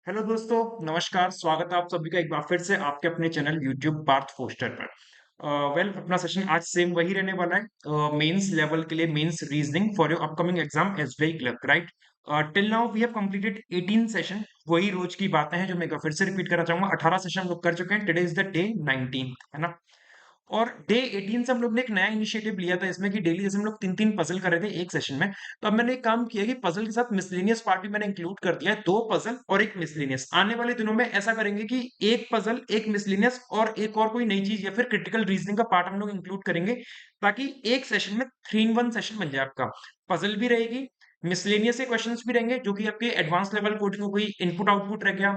Hello दोस्तों, नमस्कार। स्वागत है आप सभी का एक बार फिर से आपके अपने चैनल यूट्यूब पार्थ पोस्टर पर। अपना सेशन आज सेम वही रहने वाला है, मेंस लेवल के लिए, mains reasoning for your upcoming exam SBI clerk, right. Till now we have completed 18 session. वही रोज की बातें हैं जो मैं एक बार फिर से रिपीट करना चाहूंगा। 18 सेशन हम लोग कर चुके हैं। टुडे इज द डे 19, है ना। और डे 18 से हम लोग ने एक नया इनिशिएटिव लिया था इसमें कि डेली जैसे हम लोग तीन तीन पजल कर रहे थे एक सेशन में। तो अब मैंने एक काम किया कि पजल के साथ मिसलेनियस पार्ट भी मैंने इंक्लूड कर दिया है। दो पजल और एक मिसलेनियस। आने वाले दिनों में ऐसा करेंगे कि एक पजल, एक मिसलेनियस और एक और कोई नई चीज या फिर क्रिटिकल रीजनिंग का पार्ट हम लोग इंक्लूड करेंगे, ताकि एक सेशन में 3 in 1 सेशन बन जाए आपका। पजल भी रहेगी, मिसलेनियस के क्वेश्चंस भी रहेंगे जो कि आपके एडवांस लेवल कोडिंग हो गई, इनपुट आउटपुट रह गया,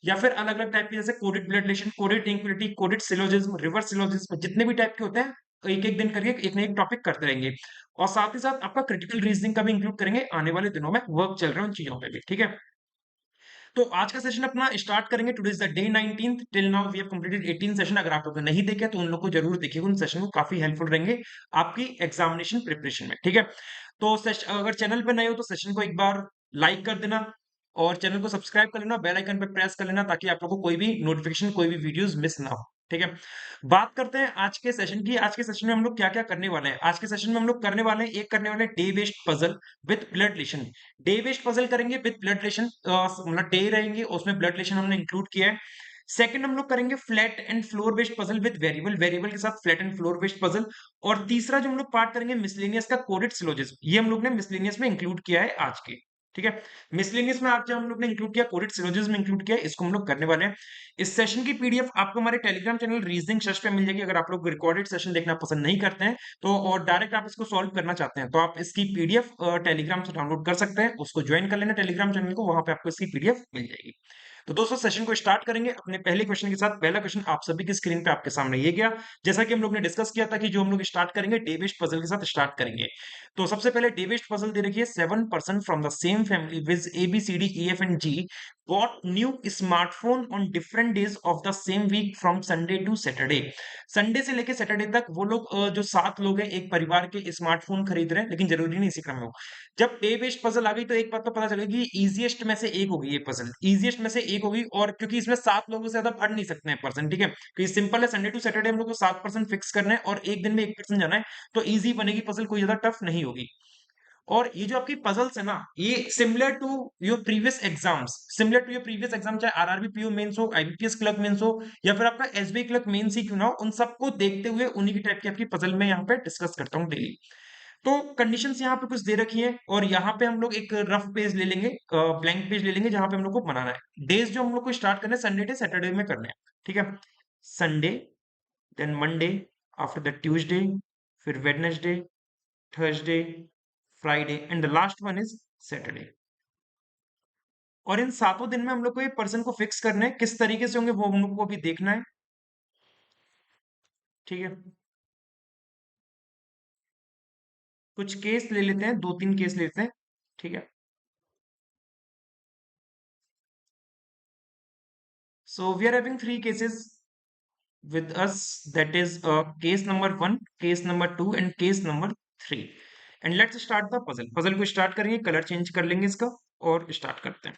या फिर अलग अलग टाइप के जैसे coded blood relation, coded inequality, coded syllogism, reverse syllogism, जितने भी टाइप के होते हैं एक एक दिन करके एक ना एक टॉपिक करते रहेंगे। और साथ ही साथ आपका क्रिटिकल रीजनिंग का भी इंक्लूड करेंगे। आने वाले दिनों में वर्क चल रहा है उन चीजों पे भी, ठीक है। तो आज का सेशन अपना स्टार्ट करेंगे। Today is the day 19। Till now we have completed 18 session. अगर आप लोग ने नहीं देखे तो उन लोग को जरूर देखिए, उन सेशन को काफी हेल्पफुल रहेंगे आपकी एग्जामिनेशन प्रिपरेशन में, ठीक है। तो अगर चैनल पे नए हो तो सेशन को एक बार लाइक कर देना और चैनल को सब्सक्राइब कर लेना, बेल आइकन पे प्रेस कर लेना, ताकि आप लोगों को कोई भी नोटिफिकेशन, कोई भी वीडियोस मिस ना हो, ठीक है। बात करते हैं आज के सेशन की। आज के सेशन में हम लोग क्या क्या करने वाले हैं। आज के सेशन में हम लोग करने वाले हैं, एक करने वाले day based puzzle with blood relation. Day based puzzle करेंगे विद ब्लड रिलेशन, मतलब डे रहेंगे उसमें ब्लड रिलेशन हमने इंक्लूड किया है। सेकंड हम लोग करेंगे flat and floor based puzzle with variable, variable के साथ flat and floor based puzzle. और तीसरा जो हम लोग पार्ट करेंगे मिसलेनियस का कोडेड सिलोजिज्म, ये हम लोग ने मिसलेनियस में इंक्लूड किया है आज के, ठीक है। मिसलेनियस में आज जो हम लोग ने इंक्लूड किया, कोडेड सिलोजिज्म इंक्लूड किया है, इसको हम लोग करने वाले हैं। इस सेशन की पीडीएफ आपको हमारे टेलीग्राम चैनल रीजनिंग सर्च पे मिल जाएगी। अगर आप लोग रिकॉर्डेड सेशन देखना पसंद नहीं करते हैं तो, और डायरेक्ट आप इसको सॉल्व करना चाहते हैं, तो आप इसकी पीडीएफ टेलीग्राम से डाउनलोड कर सकते हैं। उसको ज्वाइन कर लेना टेलीग्राम चैनल को, वहां पे आपको इसकी पीडीएफ मिल जाएगी। तो दोस्तों सेशन को स्टार्ट करेंगे अपने पहले क्वेश्चन के साथ। पहला क्वेश्चन आप सभी की स्क्रीन पे आपके सामने ये गया। जैसा कि हम लोग ने डिस्कस किया था कि जो हम लोग स्टार्ट करेंगे डे बेस्ड पजल के साथ स्टार्ट करेंगे। तो सबसे पहले डे बेस्ड पजल दे रखी है। 7 person from the same family with ABCDEFG bought new smartphone on different days of the same week from Sunday to Saturday। Sunday से लेके सैटरडे तक वो लोग जो 7 लोग हैं एक परिवार के स्मार्टफोन खरीद रहे हैं, लेकिन जरूरी नहीं इसी क्रम में हो। जब डे बेस्ड पजल आ गई तो एक बात तो पता चलेगी, इजीएस्ट में से एक होगी ये पजल, इजीएस्ट में से एक होगी। और क्योंकि इसमें 7 लोगों से ज्यादा बढ़ नहीं सकते हैं पर्सन, ठीक है, क्योंकि सिंपल है, संडे टू सैटरडे हम लोग को 7 पर्सन फिक्स करना है और एक दिन में एक पर्सन जाना है, तो इजी बनेगी पजल, कोई ज्यादा टफ नहीं होगी। और ये जो आपकी पजल्स है ना, ये similar to your previous exams, similar to your previous exam, चाहे आरआरबी पीओ मेंस हो, आईबीपीएस क्लर्क मेंस हो, या फिर आपका एसबीआई क्लर्क मेंस ही क्यों ना हो, उन सबको देखते हुए उन्हीं की टाइप की आपकी पजल में यहाँ पे डिस्कस करता हूँ डेली। तो कंडीशंस यहाँ पे कुछ दे रखी है, और यहाँ पे हम लोग एक रफ पेज ले लेंगे, ब्लैंक पेज ले लेंगे, जहां पे हम लोग को बनाना है। डेज जो हम लोग को स्टार्ट करना है संडे से सैटरडे में करने हैं, ठीक है। Sunday, then Monday, after the Tuesday, फिर Wednesday, Thursday, Friday and the last one is Saturday. और इन 7 दिन में हम लोग को ये पर्सन को फिक्स करना है, किस तरीके से होंगे वो हम लोग को अभी देखना है, ठीक है। कुछ केस ले लेते हैं, 2-3 केस लेते हैं, ठीक है। So we are having 3 cases with us, that is case number 1, case number 2 and case number 3। and let's start the puzzle। Puzzle को स्टार्ट करेंगे, कलर चेंज कर लेंगे इसका और स्टार्ट करते हैं।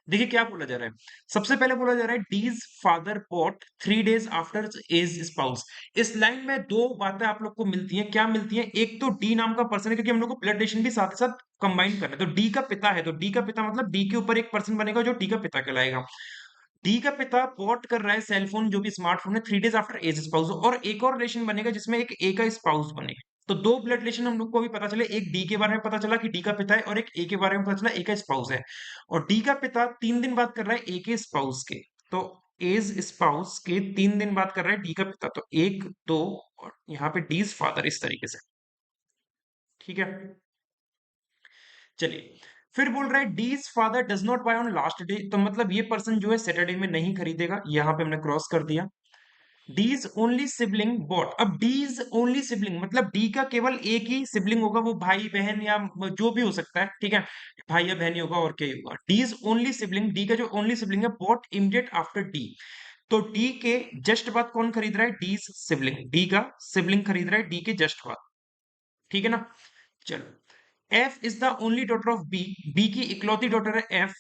देखिए क्या बोला जा रहा है। सबसे पहले बोला जा रहा है D's father bought 3 days after E's spouse. इस लाइन में दो बातें आप लोग को मिलती हैं। क्या मिलती हैं? एक तो डी नाम का पर्सन है, क्योंकि हम लोग को ब्लड रिलेशन भी साथ ही साथ कंबाइन करना है। तो डी का पिता है, तो डी का पिता मतलब डी के ऊपर एक पर्सन बनेगा जो डी का पिता कहलाएगा। डी का पिता पॉट कर रहा है सेलफोन, जो भी स्मार्टफोन है, 3 days आफ्टर एज स्पाउस। और एक और रिलेशन बनेगा जिसमें एक ए का स्पाउस बनेगा। तो दो ब्लड रिलेशन हम लोग को भी पता चले, एक डी के बारे में पता चला कि डी का पिता है, और एक ए के बारे में पता चला ए का स्पाउस है। और डी का पिता 3 दिन बाद कर रहा है ए के स्पाउस के, तो एज स्पाउस के 3 दिन बाद कर रहा है डी का पिता, तो 1 2, और यहाँ पे डीज फादर, इस तरीके से, ठीक है। चलिए, फिर बोल रहा है D's father does not buy on last day. तो मतलब ये पर्सन जो है सैटरडे में नहीं खरीदेगा, यहां पे हमने क्रॉस कर दिया। डीज ओनली सिबलिंग बॉट। अब डीज ओनली सिबलिंग मतलब डी का केवल एक ही सिबलिंग होगा, वो भाई बहन या जो भी हो सकता है, ठीक है, भाई या बहन ही होगा, और क्या ही होगा। डीज ओनली सिबलिंग, डी का जो ओनली सिबलिंग है, बॉट इमीडिएट आफ्टर डी। तो डी के जस्ट बाद कौन खरीद रहा है? डीज सिबलिंग, डी का सिबलिंग खरीद रहा है डी के जस्ट बाद, ठीक है ना। चलो, F is the only daughter of B, B की इकलौती डॉटर है एफ।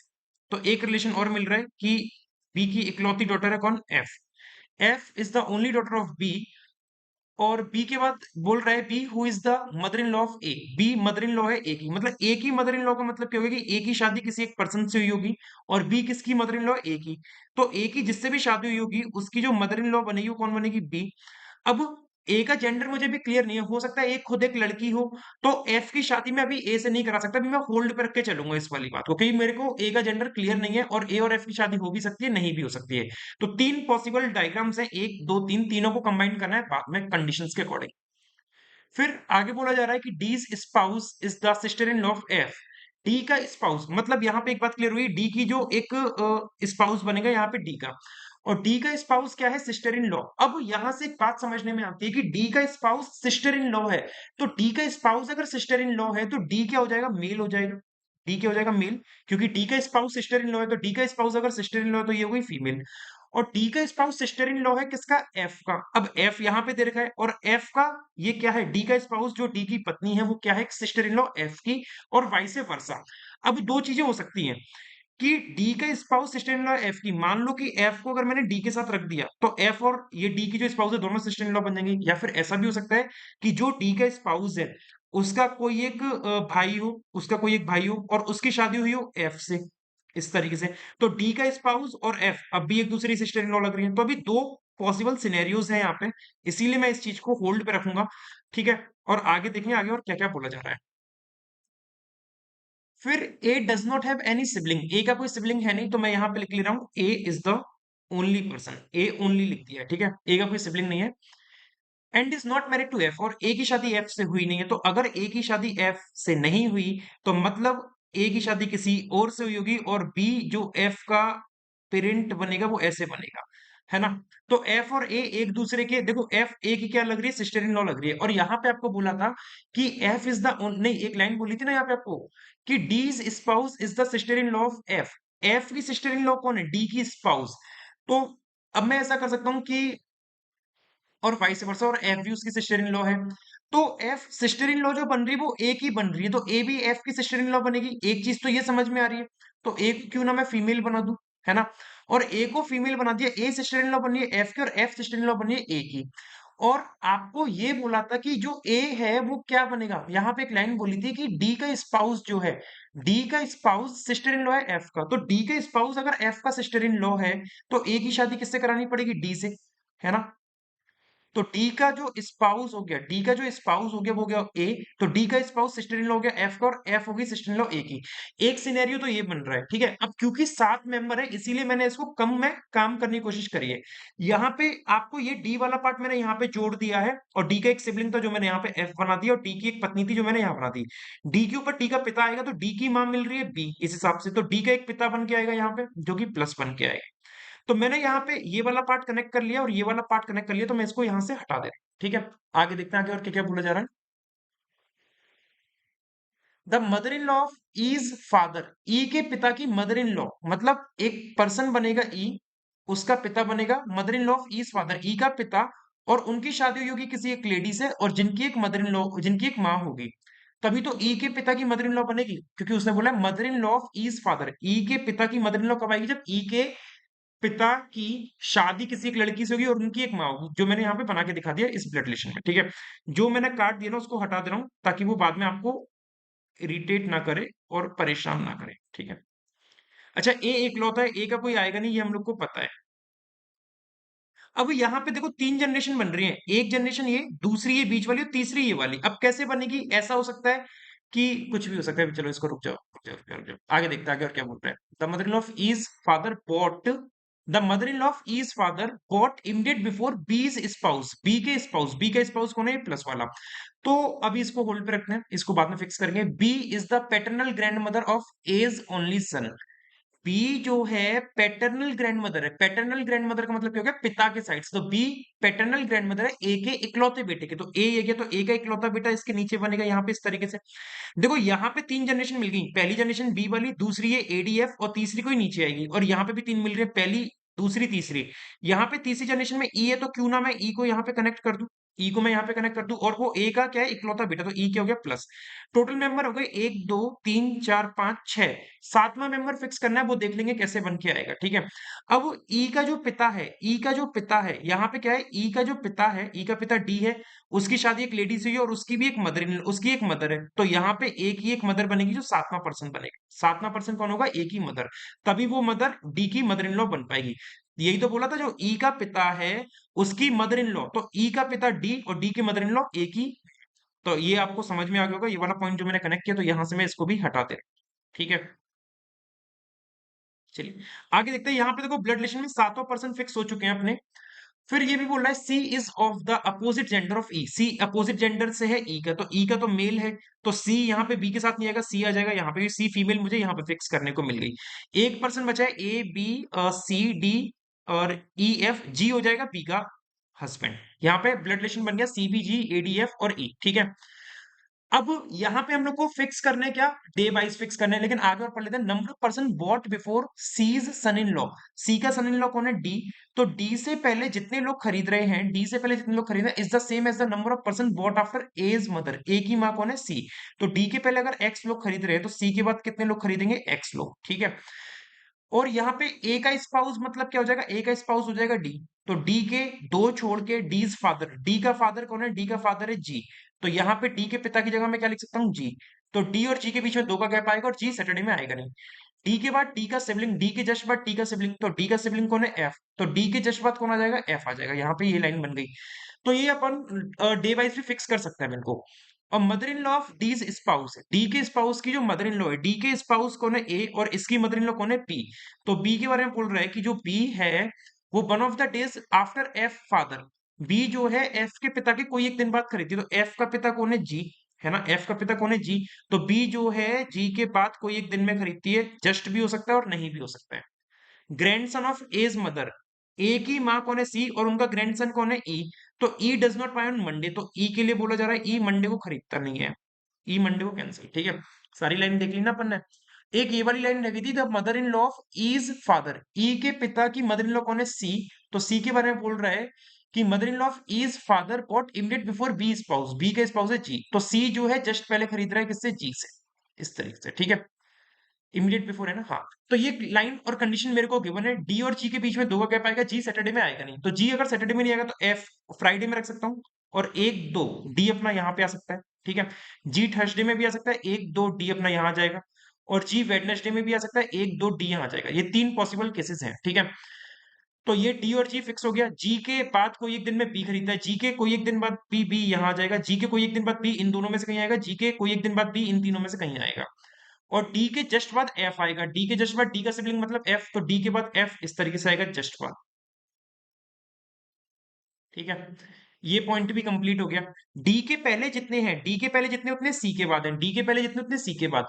तो एक रिलेशन और मिल रहा है कि बी की इकलौती डॉटर है कौन, F. F is the only daughter of B, और बी के बाद बोल रहा है B who is the mother in law of A. B mother in law है ए की, मतलब ए की मदर इन लॉ का मतलब क्या होगा कि ए की शादी किसी एक पर्सन से हुई होगी, और बी किसकी मदर इन लॉ, ए की। तो ए की जिससे भी शादी हुई होगी उसकी जो मदर इन लॉ बनेगी वो कौन बनेगी, बी। अब ए का जेंडर मुझे भी क्लियर नहीं है, हो सकता है ए खुद एक लड़की हो, तो एफ की शादी में अभी ए से नहीं करा सकता, अभी मैं होल्ड पे रख के चलूंगा इस वाली बात को, क्योंकि मेरे को ए का जेंडर क्लियर नहीं है, और ए और एफ की शादी हो भी सकती है, नहीं भी हो सकती है। तो तीन पॉसिबल डायग्राम्स हैं, एक दो तीन, तीनों को कंबाइन करना है बाद में कंडीशंस के अकॉर्डिंग। फिर आगे बोला जा रहा है कि D's spouse is the sister in law of F. D का स्पाउस मतलब यहाँ पे एक बात क्लियर हुई, डी की जो एक स्पाउस बनेगा यहाँ पे डी का, और डी का स्पाउस क्या है, सिस्टर इन लॉ। अब यहां से एक बात समझने में आती है कि डी का स्पाउस सिस्टर इन लॉ है, तो डी का स्पाउस अगर सिस्टर इन लॉ है तो डी क्या हो जाएगा, मेल हो जाएगा। डी क्या हो जाएगा, मेल, क्योंकि डी का स्पाउस सिस्टर इन लॉ है, तो डी का स्पाउस अगर सिस्टर इन लॉ है तो ये हो गई फीमेल। और डी का स्पाउस सिस्टर इन लॉ है किसका, एफ का। अब एफ यहाँ पे दे रखा है, और एफ का ये क्या है, डी का स्पाउस जो डी की पत्नी है वो क्या है, सिस्टर इन लॉ एफ की, और वाइस वर्सा। अब दो चीजें हो सकती हैं कि डी का spouse sister in law F की, मान लो कि एफ को अगर मैंने डी के साथ रख दिया तो एफ और ये डी की जो स्पाउस है दोनों सिस्टर इन लॉ बन जाएंगे, या फिर ऐसा भी हो सकता है कि जो डी का स्पाउस है उसका कोई एक भाई हो, उसका कोई एक भाई हो और उसकी शादी हुई हो एफ से, इस तरीके से। तो डी का स्पाउस और एफ अब भी एक दूसरी सिस्टर इन लॉ लग रही है, तो अभी दो पॉसिबल सिनेरियोज हैं यहाँ पे, इसीलिए मैं इस चीज को होल्ड पे रखूंगा। ठीक है, और आगे देखेंगे आगे और क्या क्या बोला जा रहा है। फिर A does not have any sibling, A का कोई सिबलिंग है नहीं, तो मैं यहां पे लिख ले रहा हूं A is the only person, A only लिख दिया है, ठीक है, ए का कोई सिबलिंग नहीं है। And is not married to F, और ए की शादी एफ से हुई नहीं है, तो अगर ए की शादी एफ से नहीं हुई तो मतलब ए की शादी किसी और से हुई होगी, और बी जो एफ का पेरेंट बनेगा वो ऐसे बनेगा, है ना। तो एफ और ए एक दूसरे के, देखो एफ ए की क्या लग रही है, सिस्टर इन लॉ लग रही है, और यहाँ पे आपको बोला था कि एफ इज द, नहीं एक लाइन बोली थी ना यहाँ पे आपको कि D's spouse is the sister in law of F. F की सिस्टर इन लॉ कौन है, डी की स्पाउस। तो अब मैं ऐसा कर सकता हूँ कि, और वाइस वर्सा, और एफ भी उसकी सिस्टर इन लॉ है, तो एफ सिस्टर इन लॉ जो बन रही है वो ए की बन रही है, तो ए भी एफ की सिस्टर इन लॉ बनेगी। एक चीज तो ये समझ में आ रही है, तो ए को क्यों ना मैं फीमेल बना दूं, है ना। और ए को फीमेल बना दिया, ए सिस्टर इन लॉ बनी है एफ की, और एफ सिस्टर इन लॉ बनी है ए की। और आपको ये बोला था कि जो ए है वो क्या बनेगा, यहाँ पे एक लाइन बोली थी कि डी का स्पाउस जो है, डी का स्पाउस सिस्टर इन लॉ है एफ का, तो डी का स्पाउस अगर एफ का सिस्टर इन लॉ है तो ए की शादी किससे करानी पड़ेगी, डी से, है ना। तो डी का जो स्पाउस हो गया, डी का जो स्पाउस हो गया वो हो गया ए, तो डी का स्पाउस सिस्टर इन लॉ हो गया एफ का, और एफ होगी सिस्टर इन लॉ ए की। एक सिनेरियो तो ये बन रहा है, ठीक है। अब क्योंकि 7 मेंबर है इसीलिए मैंने इसको कम में काम करने की कोशिश करी है। यहाँ पे आपको ये डी वाला पार्ट मैंने यहाँ पे जोड़ दिया है, और डी का एक सिबलिंग था जो मैंने यहाँ पे एफ बना दिया, और डी की एक पत्नी थी जो मैंने यहाँ बना दी। डी के ऊपर डी का पिता आएगा तो डी की मां मिल रही है बी, इस हिसाब से तो डी का एक पिता बन के आएगा यहाँ पे जो कि प्लस बन के आएगा। तो मैंने यहाँ पे ये वाला पार्ट कनेक्ट कर लिया और ये वाला पार्ट कनेक्ट कर लिया, तो मैं इसको यहाँ से हटा दे रहा हूँ, ठीक है। आगे देखते हैं आगे और क्या क्या बोला जा रहा है। The mother in law of E's father, E के पिता की मदर इन लॉ, मतलब एक पर्सन बनेगा ई, उसका पिता बनेगा mother in law of E's father, E का पिता, और उनकी शादी हुई होगी किसी एक लेडी से, और जिनकी एक मदर इन लॉ, जिनकी एक माँ होगी, तभी तो ई के पिता की मदर इन लॉ बनेगी, क्योंकि उसने बोला mother in law of E's father, E के पिता की मदर इन लॉ कब आएगी, जब ई के पिता की शादी किसी एक लड़की से होगी और उनकी एक माँ होगी, जो मैंने यहाँ पे बना के दिखा दिया इस ब्लड रिलेशन में, ठीक है। जो मैंने काट दिया ना उसको हटा दे रहा हूँ ताकि वो बाद में आपको इरिटेट ना करे और परेशान ना करे, ठीक है। अच्छा, ए इकलौता है, ए का कोई आएगा नहीं, ये हम लोग को पता है। अब यहाँ पे देखो तीन जनरेशन बन रही है, एक जनरेशन ये, दूसरी ये बीच वाली और तीसरी ये वाली। अब कैसे बनेगी, ऐसा हो सकता है कि कुछ भी हो सकता है, चलो इसको रुक जाओ रुक जाओ रुक जाओ रुक जाओ। आगे देखते हैं आगे और क्या बोल रहा है। The mother in law of E's father but, the mother in law of E's father but immediate before B's spouse, B के स्पाउस, बी का स्पाउस कौन है, प्लस वाला। तो अभी इसको होल्ड पे रखना है, इसको बाद में फिक्स करेंगे। B is the paternal grand mother of A's only son, B जो है पैटर्नल ग्रैंड मदर है। पैटर्नल ग्रैंड मदर का मतलब क्या हो गया, पिता के साइड से, तो बी पैटर्नल ग्रैंड मदर है ए के इकलौते बेटे के, तो ए ये गया, तो ए का इकलौता बेटा इसके नीचे बनेगा यहाँ पे इस तरीके से। देखो यहाँ पे तीन जनरेशन मिल गई, पहली जनरेशन बी वाली, दूसरी है एडीएफ, और तीसरी कोई नीचे आएगी, और यहाँ पे भी तीन मिल रही है, पहली दूसरी तीसरी। यहाँ पे तीसरी जनरेशन में ई है, तो क्यों ना मैं ई को यहाँ पे कनेक्ट कर दूं, ई को मैं यहाँ पे कनेक्ट कर दूं, और वो ए का क्या है, इकलौता बेटा, तो ई क्या हो गया प्लस। टोटल मेंबर हो गए 1 2 3 4 5 6। सातवां मेंबर फिक्स करना है, वो देख लेंगे कैसे बन के आएगा, ठीक है। अब ई का जो पिता है, ई का जो पिता है, यहाँ पे क्या है, ई का जो पिता है, ई का पिता डी है, उसकी शादी एक लेडी से हुई है और उसकी भी एक मदर, उसकी एक मदर है, तो यहाँ पे एक ही एक मदर बनेगी जो सातवां पर्सन बनेगा। सातवां पर्सन कौन होगा, एक ही मदर, तभी वो मदर डी की मदर इन लॉ बन पाएगी। यही तो बोला था, जो ई का पिता है उसकी मदर इन लॉ, तो ई का पिता डी और डी की मदर इन लॉ एक ही। तो ये आपको समझ में आ गया होगा, ये वाला पॉइंट जो मैंने कनेक्ट किया, तो यहां से मैं इसको भी हटा दे रहा हूं, ठीक है। चलिए आगे देखते हैं, यहाँ पे देखो ब्लड रिलेशन में सातवां पर्सन फिक्स हो चुके हैं अपने। फिर ये भी बोल रहा है C is of the opposite gender of E, C opposite gender से है ई का, तो ई का तो मेल है, तो सी यहाँ पे बी के साथ नहीं आएगा, सी आ जाएगा यहाँ पे, सी फीमेल मुझे यहाँ पे फिक्स करने को मिल गई। एक पर्सन बचा है ए बी सी डी और ई एफ, जी हो जाएगा बी का हस्बैंड। यहाँ पे ब्लड रिलेशन बन गया C B G A D F और ई, ठीक है। अब यहाँ पे हम लोग को फिक्स करने क्या, डे वाइज फिक्स करने हैं, लेकिन आगे और पढ़ लेते हैं। Number of person bought before C's son in law, C का सन इन लॉ कौन है, डी, तो डी से पहले जितने लोग खरीद रहे हैं, डी से पहले जितने लोग खरीद रहे हैं is the same as the number of person bought after A's mother, A की माँ कौन है, सी, तो डी के पहले अगर एक्स लोग खरीद रहे हैं तो सी के बाद कितने लोग खरीदेंगे, एक्स लोग, ठीक है। और यहाँ पे ए का स्पाउस मतलब क्या हो जाएगा, ए का स्पाउस हो जाएगा डी, तो डी के दो छोड़ के डीज फादर, डी का फादर कौन है, डी का फादर है जी, तो यहाँ पे डी के पिता की जगह मैं क्या लिख सकता हूँ, जी, तो डी और जी के बीच में दो का गैप आएगा और जी सैटरडे में आएगा नहीं। डी के बाद डी का सिबलिंग, डी के जस्ट बाद डी का सिबलिंग, तो डी का सिबलिंग कौन है, एफ, तो डी के जस्ट बाद कौन आ जाएगा, एफ आ जाएगा, यहाँ पे ये लाइन बन गई। तो ये अपन डे वाइज भी फिक्स कर सकते हैं इनको। और mother in law of D's spouse, D के स्पाउस की जो मदर इन लॉ है, डी के स्पाउस कौन है, ए, और इसकी मदर इन लॉ कौन है, बी, तो बी के बारे में बोल रहा है कि जो बी है वो one of the days after F father, B जो है एफ के पिता के कोई एक दिन बाद खरीदती है, तो एफ का पिता कौन है, जी, है ना, एफ का पिता कौन है, जी, तो बी जो है जी के बाद कोई एक दिन में खरीदती है, जस्ट भी हो सकता है और नहीं भी हो सकता है। Grandson of as mother, A की माँ कौन है, सी, और उनका ग्रैंडसन कौन है, ई, तो E does not buy on Monday, तो ई के लिए बोला जा रहा है ई मंडे को खरीदता नहीं है, ई मंडे को कैंसिल, ठीक है। सारी लाइन देख ली ना अपन ने। एक ये वाली लाइन लगी थी, the mother in law of is father, E के पिता की मदर इन लॉ कौन है, सी, तो सी के बारे में बोल रहा है कि mother in law of is father but immediate before B spouse, B का स्पाउस है जी, तो सी जो है जस्ट पहले खरीद रहा है किससे, जी से, इस तरीके से, ठीक है। इमीडिएट बिफोर है ना, हाँ। तो ये लाइन और कंडीशन मेरे को गिवन है, डी और जी के बीच में दो का गैप आएगा, जी सैटरडे में आएगा नहीं, तो जी अगर सैटरडे में नहीं आएगा तो एफ फ्राइडे में रख सकता हूँ, और एक दो डी अपना यहाँ पे आ सकता है, ठीक है। जी थर्सडे में भी आ सकता है, एक दो डी अपना यहाँ आ जाएगा, और जी वेडनेसडे में भी आ सकता है, एक दो डी यहाँ आ जाएगा, ये तीन पॉसिबल केसेस हैं, ठीक है। तो ये डी और जी फिक्स हो गया। जी के बाद कोई एक दिन में बी खरीदता है, जी के कोई एक दिन बाद बी, बी यहाँ आ जाएगा, जी के कोई एक दिन बाद बी, इन दोनों में से कहीं आएगा, जी के कोई एक दिन बाद बी, इन तीनों में से कहीं आएगा। और डी के जस्ट बाद एफ आएगा, डी के जस्ट बाद डी का सिबलिंग मतलब एफ, तो डी के बाद एफ इस तरीके से आएगा जस्ट बाद, ठीक है। ये पॉइंट भी कंप्लीट हो गया। डी के पहले जितने हैं, डी के पहले जितने उतने सी के बाद हैं, डी के पहले जितने उतने सी के बाद,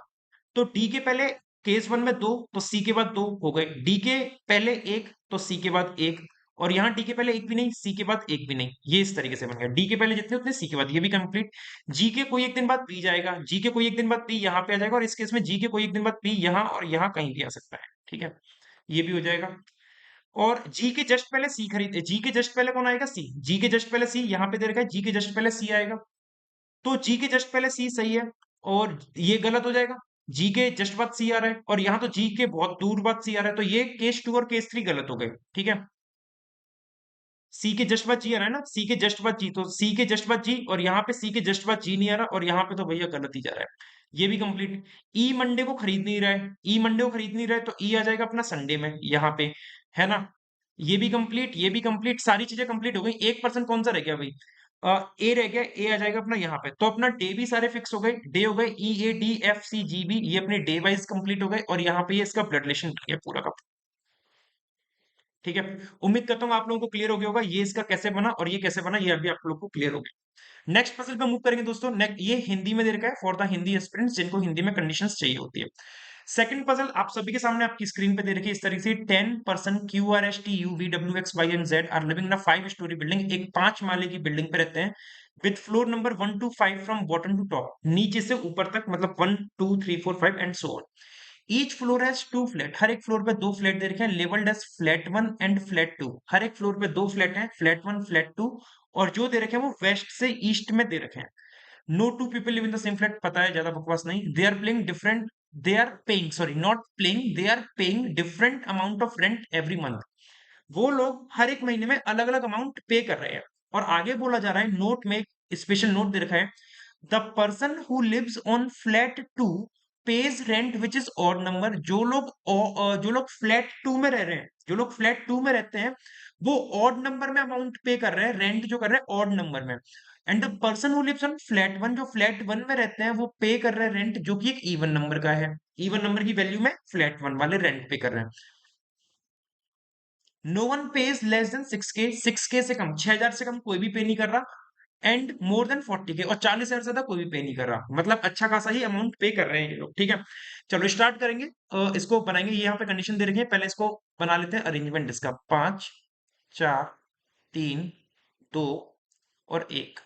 तो डी के पहले केस वन में दो, तो सी के बाद दो हो गए, डी के पहले एक तो सी के बाद एक, और यहाँ डी के पहले एक भी नहीं, सी के बाद एक भी नहीं, ये इस तरीके से बन गया, डी के पहले जितने उतने सी के बाद, ये भी कंप्लीट। जी के कोई एक दिन बाद बी जाएगा, जी के कोई एक दिन बाद बी यहाँ पे आ जाएगा, और इस केस में जी के कोई एक दिन बाद बी यहाँ और यहाँ कहीं भी आ सकता है, ठीक है, ये भी हो जाएगा। और जी के जस्ट पहले सी खरीद, जी के जस्ट पहले कौन आएगा, सी, जी के जस्ट पहले सी यहाँ पे दे रखा है, जी के जस्ट पहले सी आएगा, तो जी के जस्ट पहले सी सही है, और ये गलत हो जाएगा, जी के जस्ट बाद सी आ रहा है, और यहाँ तो जी के बहुत दूर बाद सी आ रहा है, तो ये केस टू और केस थ्री गलत हो गए, ठीक है। सी के जस्ट बाद जी आ रहा है ना, सी के जस्ट बाद जी, तो सी के जस्ट बाद जी, और यहाँ पे सी के जस्ट बाद जी नहीं आ रहा, और यहाँ पे तो भैया गलत ही जा रहा है, ये भी कंप्लीट। ई मंडे को खरीद नहीं रहा है, ई मंडे को खरीद नहीं रहा है, तो ई आ जाएगा अपना संडे में यहाँ पे, है ना। ये भी कंप्लीट, ये भी कंप्लीट, सारी चीजें कंप्लीट हो गई। एक पर्सन कौन सा रह गया भाई, ए रह गया, ए आ जाएगा अपना यहाँ पे, तो अपना डे भी सारे फिक्स हो गए, डे हो गए E A D F C G B, ये अपने डे वाइज कंप्लीट हो गए, और यहाँ पे ये इसका ब्लड रिलेशन बन गया पूरा का, ठीक है। उम्मीद करता हूँ आप लोगों को क्लियर हो गया होगा ये इसका कैसे बना और ये कैसे बना, ये अभी आप लोगों को क्लियर हो गया। नेक्स्ट पजल पे मूव करेंगे दोस्तों। ये हिंदी में दे रखा है फॉर द हिंदी एस्पिरेंट्स जिनको हिंदी में कंडीशंस चाहिए होती है। सेकंड पजल आप सभी के सामने आपकी स्क्रीन पे दे रखी है इस तरीके से, 10 person Q R S T U V W X Y and Z are living in a 5 story building, एक 5 माले की बिल्डिंग पे रहते हैं, with floor number 1 to 5 from bottom to top, नीचे से ऊपर तक, मतलब 1 2 3 4 5 and so on. Each floor has two flat, हर एक फ्लोर पे दो फ्लैट दे रखे हैं, levelled as flat one and flat two. हर एक फ्लोर पे दो फ्लैट हैं, फ्लैट वन फ्लैट टू, और जो दे रखे हैं वो वेस्ट से ईस्ट में दे रखे हैं। No two people live in the same flat, पता है, ज्यादा बकवास नहीं। They are playing different, they are paying, sorry not playing, they are paying different amount of rent every month. वो लोग हर एक महीने में अलग अलग अमाउंट पे कर रहे हैं। और आगे बोला जा रहा है, नोट में स्पेशल नोट दे रखा है, the person who lives on flat two pays rent which is odd number. जो लोग फ्लैट टू में रह रहे हैं, जो लोग फ्लैट टू में रहते हैं, वो ऑड नंबर में अमाउंट पे कर रहे हैं, रेंट जो कर रहे हैं ऑड नंबर में। And the person who lives on flat one, जो फ्लैट वन में रहते हैं, वो पे कर रहे हैं रेंट जो कि एक इवन नंबर का है। इवन नंबर की वैल्यू में फ्लैट वन वाले रेंट पे कर रहे हैं। No one pays less than 6K, 6K से कम, 6,000 से कम कोई भी पे नहीं कर रहा। एंड मोर देन 40K, और 40,000 से ज्यादा कोई भी पे नहीं कर रहा। मतलब अच्छा खासा ही अमाउंट पे कर रहे हैं ये लोग, ठीक है। चलो स्टार्ट करेंगे, इसको बनाएंगे। ये यहाँ पे कंडीशन दे रखी है, पहले इसको बना लेते हैं अरेंजमेंट इसका। 5 4 3 2 और 1।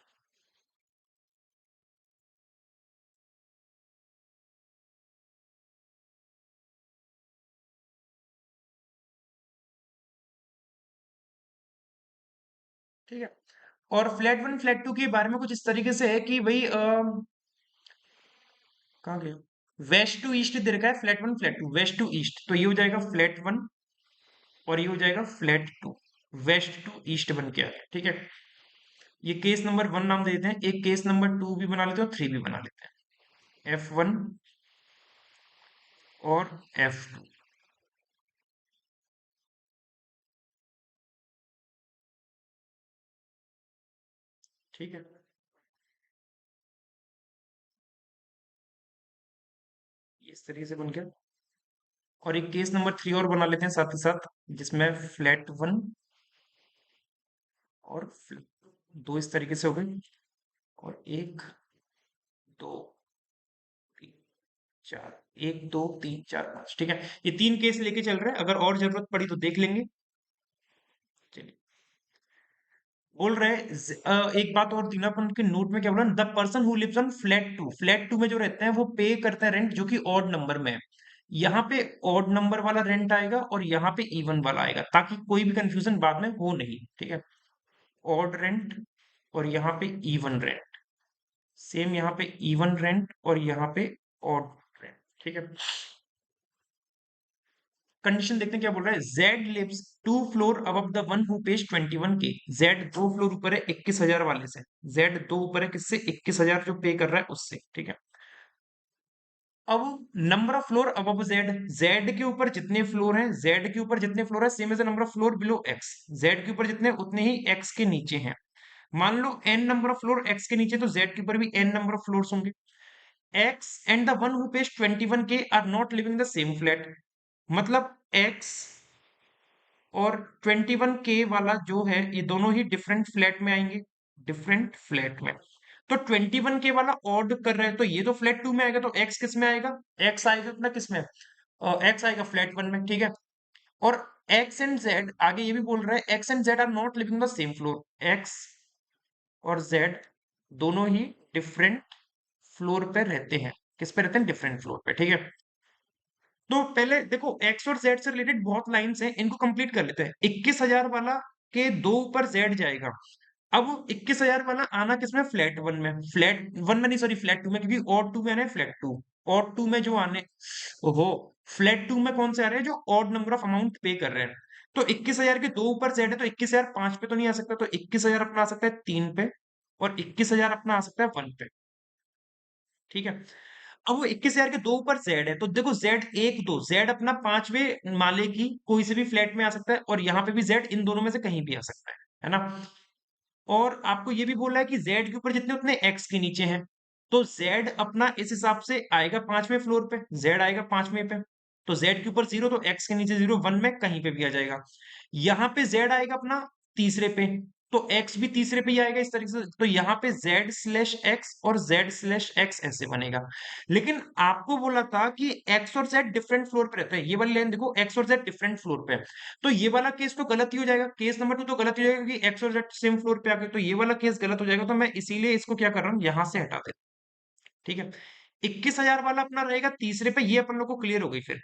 ठीक है। और फ्लैट वन फ्लैट टू के बारे में कुछ इस तरीके से है कि भाई कहाँ गया, वेस्ट टू ईस्ट दे रखा है, flat one flat two, west to east, तो ये हो जाएगा फ्लैट वन और ये हो जाएगा flat two. West to east बन के आ गया, ठीक है। ये केस नंबर वन नाम दे देते हैं, एक केस नंबर टू भी बना लेते हैं और थ्री भी बना लेते हैं, F1 और F2। ठीक है, ये इस तरीके से बन गया। और एक केस नंबर थ्री और बना लेते हैं साथ ही साथ, जिसमें फ्लैट वन और दो इस तरीके से हो गए, और एक दो तीन चार, एक दो तीन चार पांच, ठीक है। ये तीन केस लेके चल रहे हैं, अगर और जरूरत पड़ी तो देख लेंगे। चलिए, बोल रहे हैं एक बात और थी ना, अपन के नोट में क्या बोला, the person who lives on flat two, flat two में जो रहते हैं वो पे करते हैं रेंट जो कि ऑड नंबर में है। यहाँ पे ऑड नंबर वाला रेंट आएगा और यहाँ पे इवन वाला आएगा, ताकि कोई भी कंफ्यूजन बाद में हो नहीं, ठीक है। ऑड रेंट और यहाँ पे इवन रेंट, सेम यहाँ पे इवन रेंट और यहाँ पे ऑड रेंट, ठीक है। कंडीशन देखते हैं क्या बोल रहा है, Z lives two floor above the one who pays 21K। जेड दो फ्लोर ऊपर है 21,000 वाले से, जेड दो ऊपर है किससे, 21,000 जो पे कर रहा है उससे, ठीक है। अब number of floor above Z, Z के ऊपर जितने फ्लोर हैं, जेड के ऊपर जितने फ्लोर है, same as number of floor below X, Z के ऊपर जितने उतने ही एक्स के नीचे हैं। मान लो N number of floor X के नीचे, तो जेड के ऊपर भी एन नंबर ऑफ फ्लोर्स होंगे। X and the one who pays 21K are not living the same flat, मतलब एक्स और 21K वाला जो है, ये दोनों ही डिफरेंट फ्लैट में आएंगे, डिफरेंट फ्लैट में। तो 21K वाला ऑड कर रहे हैं, तो ये तो फ्लैट टू में आएगा, तो एक्स किस में आएगा, एक्स आएगा अपना किस में, एक्स आएगा फ्लैट वन में, ठीक है। और एक्स एंड जेड आगे ये भी बोल रहा है, X and Z are not living the same floor, X और जेड दोनों ही डिफरेंट फ्लोर पे रहते हैं, किस पे रहते हैं, डिफरेंट फ्लोर पे, ठीक है। तो पहले देखो, एक्स और जेड से रिलेटेड बहुत लाइंस हैं, इनको कंप्लीट कर लेते हैं। 21,000 वाला के दो ऊपर जेड जाएगा। अब 21,000 वाला आना किसमें, फ्लैट वन में, फ्लैट वन में नहीं, सॉरी फ्लैट टू में, क्योंकि ऑड टू में आना है फ्लैट टू। ऑड टू में जो आने, ओहो, फ्लैट टू में कौन से आ रहे हैं, जो ऑड नंबर ऑफ अमाउंट पे कर रहे हैं। तो 21,000 के दो ऊपर जेड है, तो 21,000 पांच पे तो नहीं आ सकता, तो 21,000 अपना आ सकता है तीन पे, और 21,000 अपना आ सकता है वन पे, ठीक है। अब वो 21,000 के दो ऊपर जेड है, तो देखो जेड एक दो, जेड अपना पांचवे माले की कोई से भी फ्लैट में आ सकता है, और यहाँ पे भी जेड इन दोनों में से कहीं भी आ सकता है ना। और आपको ये भी बोला है कि जेड के ऊपर जितने उतने एक्स के नीचे हैं, तो जेड अपना इस हिसाब से आएगा पांचवें फ्लोर पे, जेड आएगा पांचवें पे, तो जेड के ऊपर जीरो, तो एक्स के नीचे जीरो, वन में कहीं पे भी आ जाएगा। यहाँ पे जेड आएगा अपना तीसरे पे, तो एक्स भी तीसरे पे ही आएगा इस तरीके से, तो यहाँ पे जेड स्लैश एक्स और जेड स्लैश एक्स ऐसे बनेगा। लेकिन आपको बोला था कि एक्स और जेड डिफरेंट फ्लोर पे रहते हैं, ये वाली लाइन देखो, एक्स और जेड डिफरेंट फ्लोर पे है, तो ये वाला केस तो गलत ही हो जाएगा, केस नंबर टू तो गलत ही हो जाएगा, क्योंकि एक्स और जेड सेम फ्लोर पे आ गए, तो ये वाला केस गलत हो जाएगा, तो मैं इसीलिए इसको क्या कर रहा हूँ, यहां से हटा देता हूं, ठीक है। 21,000 वाला अपना रहेगा तीसरे पे, ये अपन लोग को क्लियर हो गई फिर।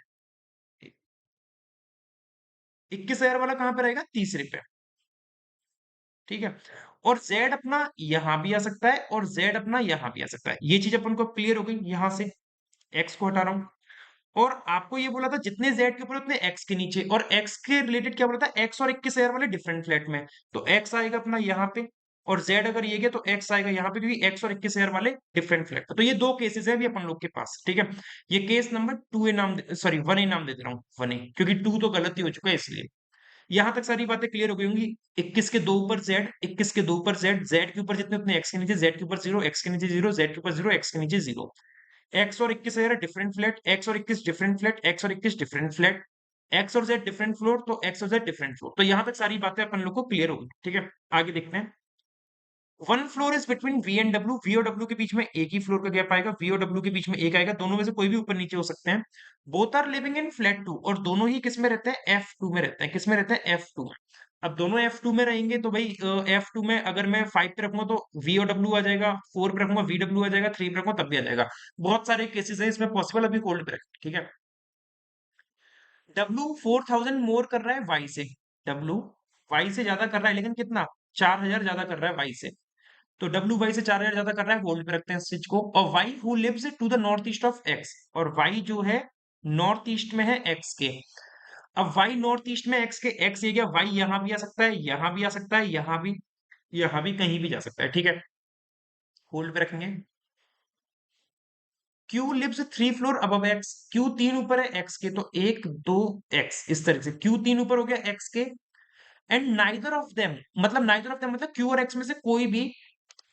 21,000 वाला कहाँ पे रहेगा? तीसरे पे। ठीक है। और z अपना यहां भी आ सकता है और z अपना यहां भी आ सकता है, ये चीज अपन को क्लियर हो गई। यहां से x को हटा रहा हूं। और आपको ये बोला था जितने z के ऊपर उतने x के नीचे, और x के रिलेटेड क्या बोला था? x और 21,000 वाले डिफरेंट फ्लैट में, तो x आएगा अपना यहाँ पे, और z अगर ये गया तो x आएगा यहाँ पे, क्योंकि x और 21,000 वाले डिफरेंट फ्लैट पे। तो ये दो केसेस है अभी अपन लोग के पास। ठीक है। ये केस नंबर 2 ए नाम, सॉरी 1 ए नाम दे दे रहा हूँ, 1 ए, क्योंकि 2 तो गलत ही हो चुका है इसलिए। यहां तक सारी बातें क्लियर हो गई होंगी। 21 के दो ऊपर z, 21 के दो ऊपर z, z के ऊपर जितने उतने x के नीचे, z के ऊपर 0, x के नीचे 0, z के ऊपर 0, x के नीचे 0। x और 21 है डिफरेंट फ्लैट, x और 21 डिफरेंट फ्लैट, x और 21 डिफरेंट फ्लैट, x और z डिफरेंट फ्लोर, तो x और z डिफरेंट फ्लोर। तो यहां तक सारी बातें अपन लोग को क्लियर होगी। ठीक है, आगे देखते हैं। One floor is between v and w, v और w के बीच में एक ही फ्लोर का गैप आएगा, v और w के बीच में एक आएगा, दोनों में से कोई भी ऊपर नीचे हो सकते हैं। Both are living in flat 2, और दोनों ही किस में रहते हैं? f2 में रहते हैं। किस में रहते हैं? f2 में। अब दोनों f2 में रहेंगे तो भाई f2 में अगर मैं 5 पे रखूंगा तो v और w आ जाएगा, 4 पे रखूंगा vw आ जाएगा, 3 पे रखूंगा तब भी आ जाएगा। बहुत सारे केसेस है इसमें पॉसिबल, अभी होल्ड पे रखें। ठीक है। W 4,000 मोर कर रहा है y से, W y से ज्यादा कर रहा है, लेकिन कितना? 4,000 ज्यादा कर रहा है y से। तो डब्ल्यू वाई से 4,000 ज्यादा कर रहा है, होल्ड पे रखते हैं इस चीज को। और Y who lives to the north east of X, और वाई जो है नॉर्थ ईस्ट में है एक्स के। अब वाई नॉर्थ ईस्ट में एक्स के, एक्स ये गया, वाई यहां भी आ सकता है, यहां भी आ सकता है, यहां भी कहीं भी जा सकता है। ठीक है, होल्ड पे रखेंगे। Q lives 3 floor above X, Q 3 ऊपर है एक्स के, तो 1 2 एक्स, इस तरह से क्यू 3 ऊपर हो गया एक्स के। एंड नाइदर ऑफ देम, मतलब नाइदर ऑफ देम मतलब क्यू और एक्स में से कोई भी,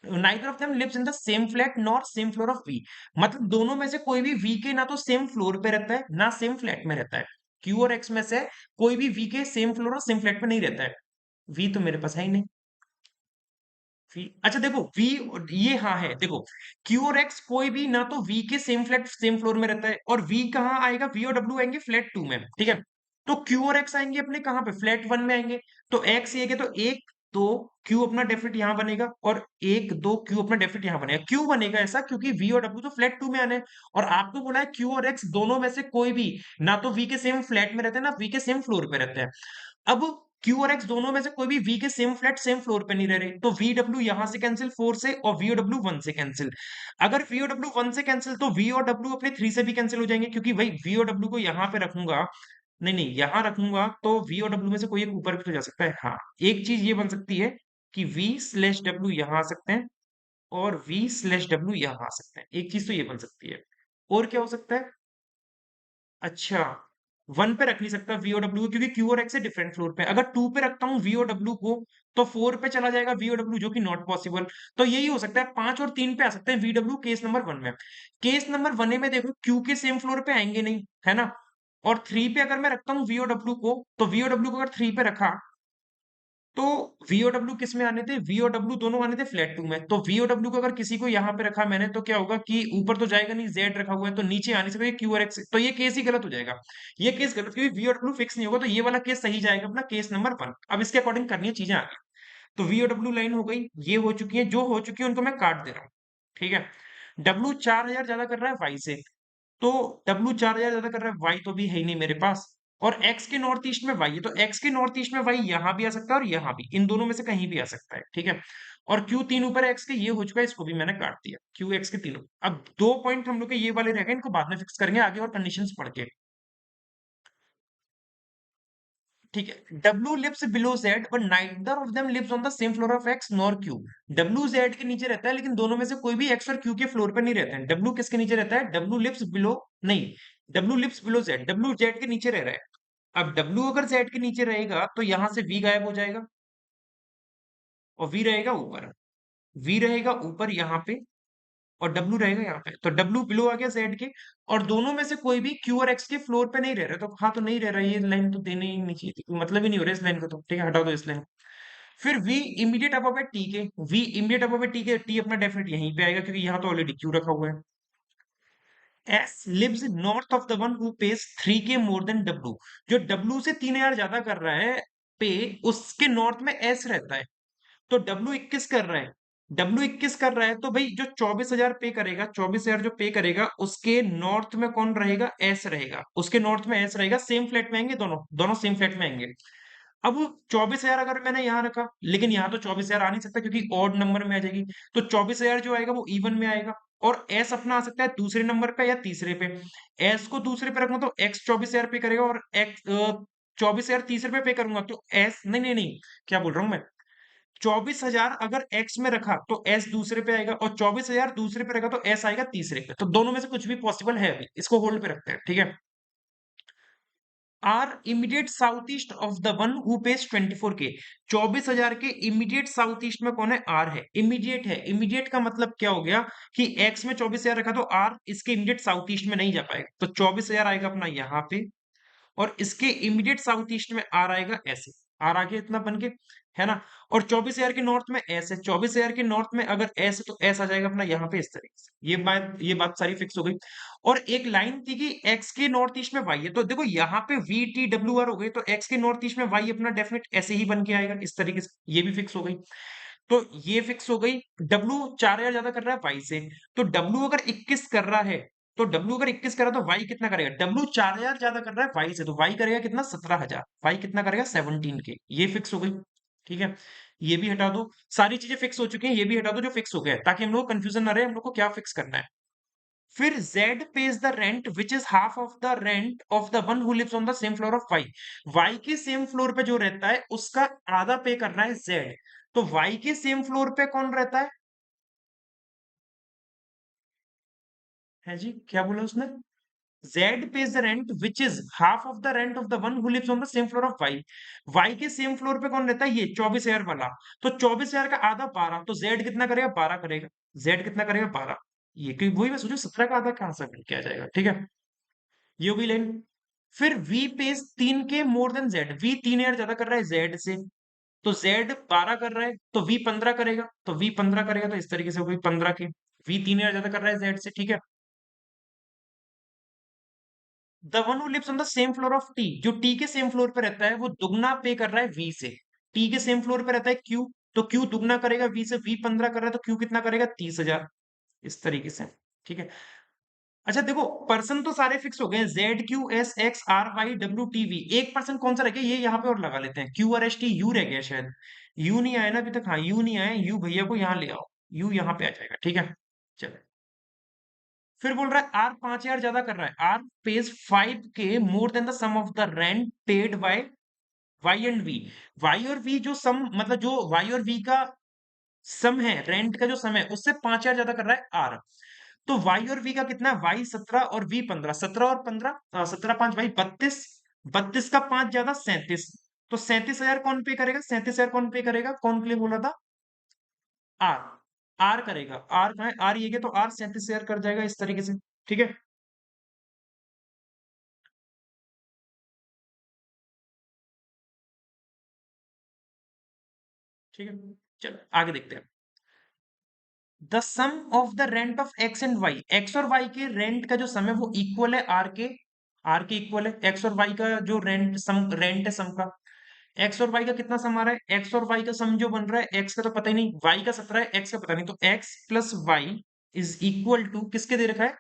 neither of them lives in the same flat nor same floor of V, मतलब दोनों में से कोई भी वी के ना तो सेम फ्लोर पे रहता है ना सेम फ्लैट में रहता है। क्यू और एक्स में से कोई भी वी के सेम फ्लोर और सेम फ्लैट में नहीं रहता है। वी तो मेरे पास है ही नहीं। वी, अच्छा देखो वी, ये हाँ है, देखो क्यू और एक्स कोई भी ना तो वी के सेम फ्लैट सेम फ्लोर में रहता है, और वी कहाँ आएगा? वी और डब्ल्यू आएंगे फ्लैट 2 में। ठीक है। तो क्यू और एक्स आएंगे अपने कहाँ पे? फ्लैट 1 में आएंगे। तो एक्स ये तो एक दो क्यू अपना डेफिनेट यहां बनेगा, और एक दो क्यू अपना डेफिनेट यहां बनेगा। क्यू बनेगा ऐसा क्योंकि वी और डब्ल्यू तो फ्लैट 2 में आने हैं, और आपको बोला है क्यू और एक्स दोनों में से कोई भी ना तो वी के सेम फ्लैट में रहते हैं ना वी के सेम फ्लोर पे रहते हैं। अब क्यू और एक्स दोनों में से कोई भी वी के सेम फ्लैट सेम फ्लोर पे नहीं रह रहे, तो वी डब्ल्यू यहां से कैंसिल 4 से, और वी और डब्ल्यू 1 से कैंसिल। अगर वी और डब्ल्यू 1 से कैंसिल तो वी और डब्ल्यू अपने 3 से भी कैंसिल हो जाएंगे, क्योंकि भाई वी और डब्ल्यू को यहां पे रखूंगा, नहीं नहीं यहां रखूंगा तो वी और डब्ल्यू में से कोई एक ऊपर भी तो जा सकता है। हाँ, एक चीज ये बन सकती है कि वी स्लैश डब्ल्यू यहां आ सकते हैं, और वी स्लैश डब्ल्यू यहां आ सकते हैं। एक चीज तो ये बन सकती है। और क्या हो सकता है? अच्छा, 1 पे रख नहीं सकता वी और डब्ल्यू, क्योंकि क्यू और एक्स है डिफरेंट फ्लोर पे। अगर 2 पे रखता हूँ वी और डब्ल्यू को, तो 4 पे चला जाएगा वी और डब्ल्यू, जो कि नॉट पॉसिबल। तो यही हो सकता है, 5 और 3 पे आ सकते हैं वी डब्ल्यू केस नंबर 1 में। केस नंबर 1 में देखो क्यू के सेम फ्लोर पे आएंगे नहीं, है ना। और 3 पे अगर मैं रखता हूँ वी और डब्ल्यू को, तो वी और डब्ल्यू को अगर 3 पे रखा, तो वी और डब्ल्यू किस में आने थे? वी और डब्ल्यू दोनों आने थे फ्लैट 2 में। तो वी और डब्ल्यू को अगर किसी को यहां पे रखा मैंने, तो क्या होगा कि ऊपर तो जाएगा नहीं, जेड रखा हुआ है तो नीचे आने से क्यू और एक्स, तो ये केस ही गलत हो जाएगा। ये केस गलत, क्योंकि वी और डब्ल्यू फिक्स नहीं होगा, तो ये वाला केस सही जाएगा अपना, केस नंबर 1। अब इसके अकॉर्डिंग करनी है चीजें आगे। तो वी और डब्ल्यू लाइन हो गई, ये हो चुकी है, जो हो चुकी है उनको मैं काट दे रहा हूँ। ठीक है। डब्ल्यू 4,000 ज्यादा कर रहा है वाई से, तो डब्ल्यू 4,000 ज्यादा कर रहा है, वाई तो भी है ही नहीं मेरे पास। और एक्स के नॉर्थ ईस्ट में वाई है, तो एक्स के नॉर्थ ईस्ट में वाई यहां भी आ सकता है और यहां भी, इन दोनों में से कहीं भी आ सकता है। ठीक है। और क्यू 3 ऊपर एक्स के, ये हो चुका है, इसको भी मैंने काट दिया, क्यू एक्स के तीनों। अब 2 पॉइंट हम लोग के ये वाले रह गए, इनको बाद में फिक्स करेंगे आगे और कंडीशंस पढ़ के। ठीक है। W lives below Z but neither of them lives on the same floor of X nor Q. W Z के नीचे रहता है, लेकिन दोनों में से कोई भी एक्स और क्यू के फ्लोर पे नहीं रहते हैं। डब्ल्यू किसके नीचे रहता है? डब्ल्यू लिव्स बिलो, नहीं, W lives below Z, W Z के नीचे रह रहा है। अब डब्ल्यू अगर जेड के नीचे रहेगा तो यहां से वी गायब हो जाएगा, और वी रहेगा ऊपर, वी रहेगा ऊपर यहाँ पे, और डब्ल्यू रहेगा यहाँ पे। तो डब्ल्यू बिलो आ गया जेड के, और दोनों में से कोई भी क्यू और एक्स के फ्लोर पे नहीं रह रहा, तो हाँ तो नहीं रह रहा, ये लाइन तो देनी ही नहीं चाहिए थी, मतलब ही नहीं हो रहा इस लाइन को, तो ठीक है हटा दो इस लाइन। फिर v इमीडिएट अबव है टी के, v इमीडिएट अबव है टी के, टी अपना डेफिनेट यहीं पे आएगा, क्योंकि यहाँ तो ऑलरेडी क्यू रखा हुआ है। s lives north of the one who pays 3k more than w, जो w से 3,000 ज्यादा कर रहा है पे, उसके नॉर्थ में s रहता है। तो w 21 कर रहा है, डब्ल्यू 21 कर रहा है तो भाई जो 24,000 पे करेगा, 24,000 जो पे करेगा उसके नॉर्थ में कौन रहेगा? एस रहेगा, उसके नॉर्थ में एस रहेगा। सेम फ्लैट में आएंगे दोनों, दोनों सेम फ्लैट में आएंगे। अब 24,000 अगर मैंने यहाँ रखा, लेकिन यहाँ तो 24,000 आ नहीं सकता क्योंकि ऑड नंबर में आ जाएगी, तो 24,000 जो आएगा वो इवन में आएगा। और एस अपना आ सकता है दूसरे नंबर पे या तीसरे पे। एस को दूसरे पे रखूंगा तो एक्स 24,000 पे करेगा, और एक्स 24,000 तीसरे पे करूंगा तो एस, नहीं नहीं नहीं, क्या बोल रहा हूँ मैं, 24,000 अगर एक्स में रखा तो एस दूसरे पे आएगा, और 24,000 दूसरे पे रखा तो एस आएगा तीसरे पे। तो दोनों में से कुछ भी पॉसिबल है, अभी इसको होल्ड पे रखते हैं, ठीक है। R immediate south east of the one who pays 24K। 24,000 के इमीडिएट साउथ ईस्ट में कौन है? आर है, इमीडिएट है। इमीडिएट का मतलब क्या हो गया कि एक्स में 24,000 रखा तो आर इसके इमीडिएट साउथ ईस्ट में नहीं जा पाएगा, तो 24,000 आएगा अपना यहाँ पे, और इसके इमीडिएट साउथ ईस्ट में आर आएगा ऐसे। आर आगे इतना बन के, है ना। और 24,000 के नॉर्थ में एस है, 24,000 के नॉर्थ में अगर एस है तो एस आ जाएगा अपना यहाँ पे इस तरीके से। ये बात सारी फिक्स हो गई। और एक लाइन थी कि एक्स के नॉर्थ ईस्ट में वाई है, तो देखो यहाँ पे वी टी डब्ल्यू आर हो गई, तो एक्स के नॉर्थ ईस्ट में वाई अपना डेफिनेट ऐसे ही बन के आएगा इस तरीके से। ये भी फिक्स हो गई। तो ये फिक्स हो गई। डब्ल्यू 4,000 ज्यादा कर रहा है वाई से, तो डब्ल्यू अगर 21 कर रहा है, तो डब्ल्यू अगर 21 कर रहा है तो वाई कितना करेगा? डब्ल्यू 4,000 ज्यादा कर रहा है वाई से, तो वाई करेगा कितना? 17,000। वाई कितना करेगा? 17 के। ये फिक्स हो गई, ठीक है। ये भी हटा दो, सारी चीजें फिक्स हो चुकी हैं, ये भी हटा दो जो फिक्स हो गया है, ताकि हम लोग कंफ्यूजन ना रहे हम लोग को क्या फिक्स करना है। फिर Z pays the rent which is half of the rent of the one who lives on the same floor of Y। Y के सेम फ्लोर पे जो रहता है उसका आधा पे करना है Z। तो Y के सेम फ्लोर पे कौन रहता है जी? क्या बोला उसने? Z pays the rent which is half of the rent of the one who lives on the same floor of Y। Y के सेम फ्लोर पे कौन रहता है? ये 24,000 वाला। तो 24,000 का आधा 12, तो Z कितना करेगा? 12 करेगा। Z कितना करेगा? 12। ये कोई वही मैं सोचू 17 का आधा कहां से बन के आ जाएगा, ठीक है। ये भी लाइन। फिर V पेज 3 के मोर देन Z। V 3,000 ज्यादा कर रहा है Z से, तो Z 12 कर रहा है तो V 15 करेगा, तो V 15 करेगा, तो इस तरीके से हो गई 15 के। V 3,000 ज्यादा कर रहा है Z से, ठीक है। The one who lives on the same floor of T। जो T के सेम फ्लोर पे रहता है वो दुगना पे कर रहा है V से। T के सेम फ्लोर पे रहता है Q, तो Q दुगना करेगा V से। V 15 कर रहा है तो Q कितना करेगा? 30,000। इस तरीके से, ठीक है। अच्छा देखो, पर्सन तो सारे फिक्स हो गए, Z Q S X R Y W T V. एक पर्सन कौन सा रह गया? ये यहाँ पे और लगा लेते हैं, Q R S T. You रह गया शायद, यू नहीं आया ना अभी तक। हाँ यू नहीं आया, यू भैया को यहाँ ले आओ, यू यहाँ पे आ जाएगा, ठीक है। चलो, फिर बोल रहा है आर 5,000 ज्यादा कर रहा है। R pays 5K more than the sum of the rent paid by Y and V. Y और वी जो सम, मतलब जो वाई और वी का सम है, रेंट का जो सम है, उससे 5,000 ज्यादा कर रहा है आर। तो वाई और वी का कितना है? वाई 17 और वी 15। 17 और 15, 17 5 भाई 32। 32 का 5 ज्यादा 37। तो 37,000 कौन पे करेगा? 37,000 कौन पे करेगा? कौन के लिए बोला था? आर। आर करेगा। आर कहा है? आर ये गया, तो आर 37,000 कर जाएगा इस तरीके से, ठीक है। ठीक है, चलो आगे देखते हैं। The sum of the rent of X and Y. X और वाई के रेंट का जो सम है वो इक्वल है आर के। आर के इक्वल है एक्स और वाई का जो रेंट है सम का। एक्स और वाई का कितना सम आ रहा है? एक्स और वाई का सम जो बन रहा है, एक्स का तो पता ही नहीं, वाई का 17 है, एक्स का पता नहीं, तो X plus Y is equal to किसके दे रखा है?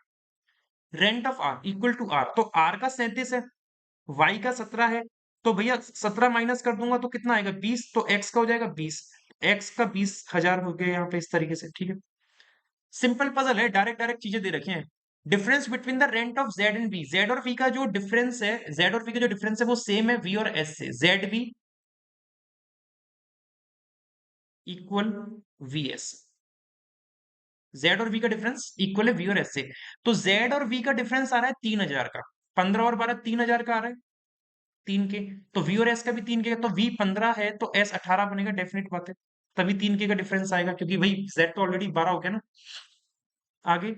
Rent of R equal to R. तो आर का 37 है, वाई का 17 है, तो भैया 17 माइनस कर दूंगा तो कितना आएगा? 20। तो एक्स का हो जाएगा 20। एक्स का 20,000 हो गया यहाँ पे इस तरीके से, ठीक है। सिंपल पजल है, डायरेक्ट डायरेक्ट चीजें दे रखी हैं। Difference between the rent of Z and V. Z और वी का जो डिफरेंस है, जेड और वी का जो डिफरेंस है वो सेम है वी और एस से। Z V equal V S. Z और वी का डिफरेंस इक्वल है वी और एस से। तो जेड और वी का डिफरेंस आ रहा है 3,000 का। 15 और 12 3,000 का आ रहा है, 3 के। तो वी और एस का भी 3 के, तो वी 15 है तो एस 18 बनेगा, डेफिनेट बात है। तभी 3 के का डिफरेंस आएगा, क्योंकि भाई जेड तो ऑलरेडी 12 हो गया ना। आगे,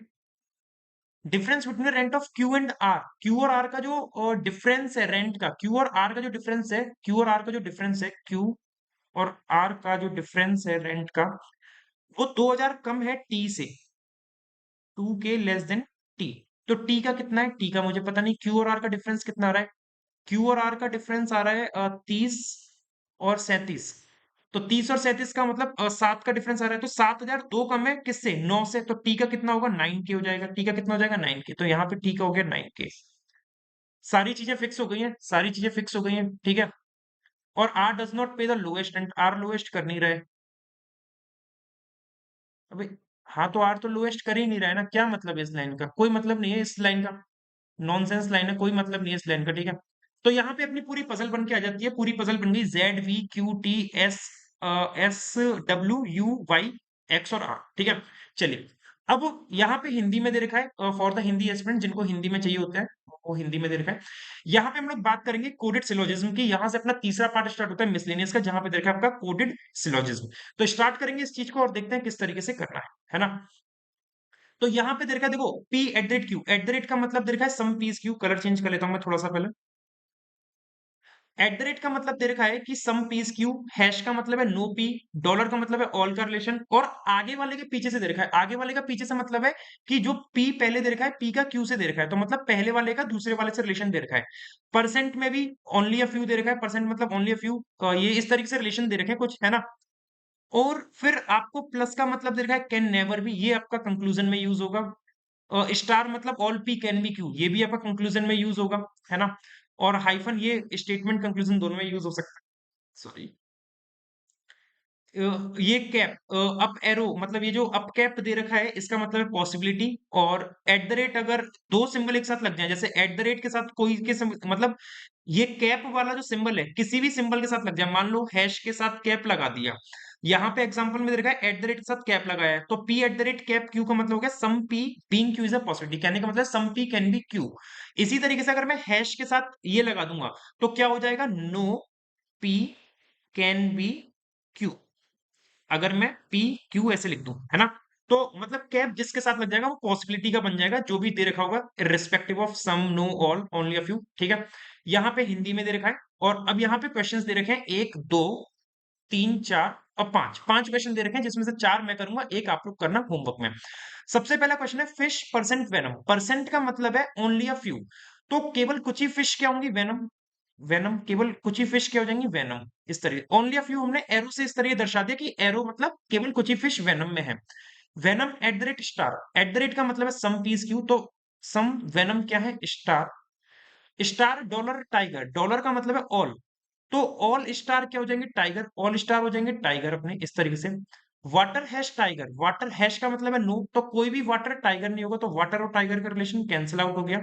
difference between rent of Q and R. Q और आर का जो डिफरेंस है रेंट का, क्यू और आर का जो डिफरेंस है, क्यू और आर का जो डिफरेंस है, क्यू और आर का जो डिफरेंस है रेंट का, वो 2,000 कम है टी से। 2K less than T. तो टी का कितना है? टी का मुझे पता नहीं। क्यू और आर का डिफरेंस कितना आ रहा है? क्यू और आर का डिफरेंस आ रहा है 30 और 37। तो 30 और 37 का मतलब 7 का डिफरेंस आ रहा है, तो 7000 2 कम है किससे? 9 से। तो टी का कितना होगा? 9k हो जाएगा। टी का कितना हो जाएगा? 9k। तो यहाँ पे टी का हो गया 9k। सारी चीजें फिक्स हो गई हैं, सारी चीजें फिक्स हो गई हैं, ठीक है। और R does not pay the lowest, and R lowest कर नहीं रहे। अबे हाँ, तो आर तो लोएस्ट कर ही नहीं रहा है ना, क्या मतलब है इस लाइन का? कोई मतलब नहीं है इस लाइन का, नॉनसेंस लाइन है, कोई मतलब नहीं है इस लाइन का, ठीक है। तो यहाँ पे अपनी पूरी पजल बन के आ जाती है, पूरी पजल बन गई, Z V Q T S S W U Y X और आर, ठीक है। चलिए, अब यहाँ पे हिंदी में दे रखा है फॉर द हिंदी एस्पिरेंट, जिनको हिंदी में चाहिए होता है वो हिंदी में दे रखा है। यहाँ पे हम लोग बात करेंगे कोडेड सिलोजिज्म की। यहाँ से अपना तीसरा पार्ट स्टार्ट होता है मिसलेनियस का, जहां पे दे रखा है आपका कोडेड सिलोजिज्म। तो स्टार्ट करेंगे इस चीज को और देखते हैं किस तरीके से करना है ना। तो यहाँ पे दे रखा है, देखो P at the rate Q, eight the rate का मतलब दे रखा है सम पीस क्यू। कलर चेंज कर लेता हूं मैं थोड़ा सा पहले। एट द रेट का मतलब दे रखा है कि सम पीस क्यू, हैश का मतलब है नो पी, डॉलर का मतलब है ऑल का रिलेशन, और आगे वाले के पीछे से दे रखा है। आगे वाले का पीछे से मतलब है कि जो पी पहले दे रखा है, पी का क्यू से दे रखा है, तो मतलब पहले वाले का दूसरे वाले से रिलेशन दे रखा है। परसेंट में भी ओनली अ फ्यू दे रखा है, परसेंट मतलब ओनली अ फ्यू, ये इस तरीके से रिलेशन दे रखे हैं कुछ, है ना। और फिर आपको प्लस का मतलब दे रखा है कैन नेवर भी, ये आपका कंक्लूजन में यूज होगा। स्टार मतलब all P can be Q, ये भी आपका कंक्लूजन में यूज होगा, है ना। और हाइफन ये स्टेटमेंट कंक्लूजन दोनों में यूज हो सकता है। सॉरी, ये कैप अप एरो, मतलब ये जो अप कैप दे रखा है इसका मतलब है पॉसिबिलिटी। और एट द रेट, अगर दो सिंबल एक साथ लग जाए, जैसे एट द रेट के साथ कोई के मतलब ये कैप वाला जो सिंबल है किसी भी सिंबल के साथ लग जाए, मान लो हैश के साथ कैप लगा दिया, यहाँ पे एग्जांपल में दे रखा है एट द रेट के साथ कैप लगाया है, तो P at the rate cap Q का मतलब हो गया some P being Q is a possibility, कहने का मतलब some P can be Q. इसी तरीके से अगर मैं हैश के साथ ये लगा दूंगा तो क्या हो जाएगा? No P can be Q, अगर मैं पी क्यू ऐसे लिख दूं, है ना। तो मतलब कैप जिसके साथ लग जाएगा वो पॉसिबिलिटी का बन जाएगा, जो भी दे रखा होगा respective of some no all only a few, ठीक है। यहाँ पे हिंदी में दे रखा है। और अब यहाँ पे क्वेश्चंस दे रखे हैं 1 2 3 4 और 5, 5 क्वेश्चन दे रखे हैं, जिसमें से 4 मैं करूंगा, एक आप लोग करना होमवर्क में। सबसे पहला क्वेश्चन है फिश परसेंट वेनम। परसेंट का मतलब है ओनली अ फ्यू, तो केवल कुछ ही फिश क्या होंगी? वेनम। वेनम केवल कुछ ही फिश क्या हो जाएंगी? वेनम। इस तरह ओनली अ फ्यू हमने एरो से इस तरह दर्शा दिया कि एरो मतलब केवल कुछ ही फिश वेनम में है। Venom eight the rate star, eight the rate का मतलब है सम पीस क्यू, तो सम वेनम क्या है? Star. Star dollar tiger, dollar का मतलब है ऑल, तो ऑल स्टार क्या हो जाएंगे? टाइगर। ऑल स्टार हो जाएंगे टाइगर अपने, इस तरीके से। Water hash tiger, water hash का मतलब है नो, तो कोई भी वाटर टाइगर नहीं होगा, तो वाटर और टाइगर का रिलेशन कैंसिल आउट हो गया।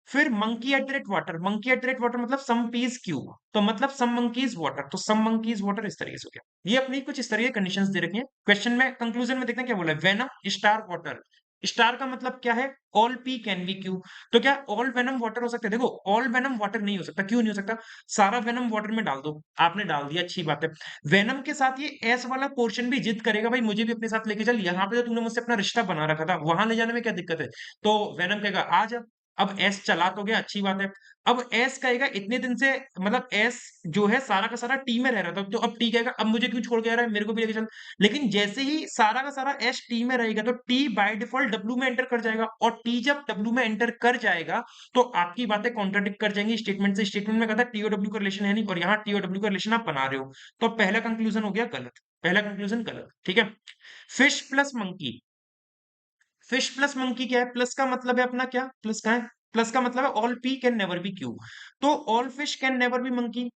फिर monkey eight the rate water, monkey eight the rate water मतलब सम पीस क्यू, तो मतलब सम मंकीज वाटर, तो सम मंकीज वाटर, इस तरीके से हो गया। ये अपनी कुछ इस तरह की कंडीशंस दे रखी हैं। क्वेश्चन में कंक्लूजन में देखते हैं क्या बोला है, वेनम स्टार वाटर। स्टार का मतलब क्या है? All P can be Q, तो क्या ऑल वेनम वाटर हो सकता है? देखो ऑल वेनम वाटर नहीं हो सकता, क्यों नहीं हो सकता? सारा वेनम वाटर में डाल दो, आपने डाल दिया, अच्छी बात है। वेनम के साथ ये एस वाला पोर्शन भी जिद करेगा, भाई मुझे भी अपने साथ लेके चल, यहाँ पे तो तुमने मुझसे अपना रिश्ता बना रखा था, वहां ले जाने में क्या दिक्कत है? तो वेनम कहेगा आ जा। अब एस चला तो गया, अच्छी बात है। अब एस कहेगा इतने दिन से, मतलब एस जो है सारा का सारा टी में रह रहा था, तो अब टी कहेगा अब मुझे क्यों छोड़ के आ रहा है, मेरे को भी लेके चल। लेकिन जैसे ही सारा का सारा एस टी में रहेगा, तो टी बाय डिफॉल्ट डब्ल्यू में एंटर कर जाएगा, और टी जब डब्ल्यू में एंटर कर जाएगा तो आपकी बातें कॉन्ट्राडिक्ट कर जाएंगी स्टेटमेंट से। स्टेटमेंट में कहता है टीओ डब्ल्यू का रिलेशन है नहीं, और यहाँ टीओ डब्ल्यू का रिलेशन आप बना रहे हो, तो पहला कंक्लूजन हो गया गलत, पहला कंक्लूजन गलत, ठीक है। Fish plus monkey, fish plus monkey क्या है? प्लस का मतलब है अपना क्या? प्लस का है, प्लस का मतलब है all P can never be Q, तो all fish can never be monkey,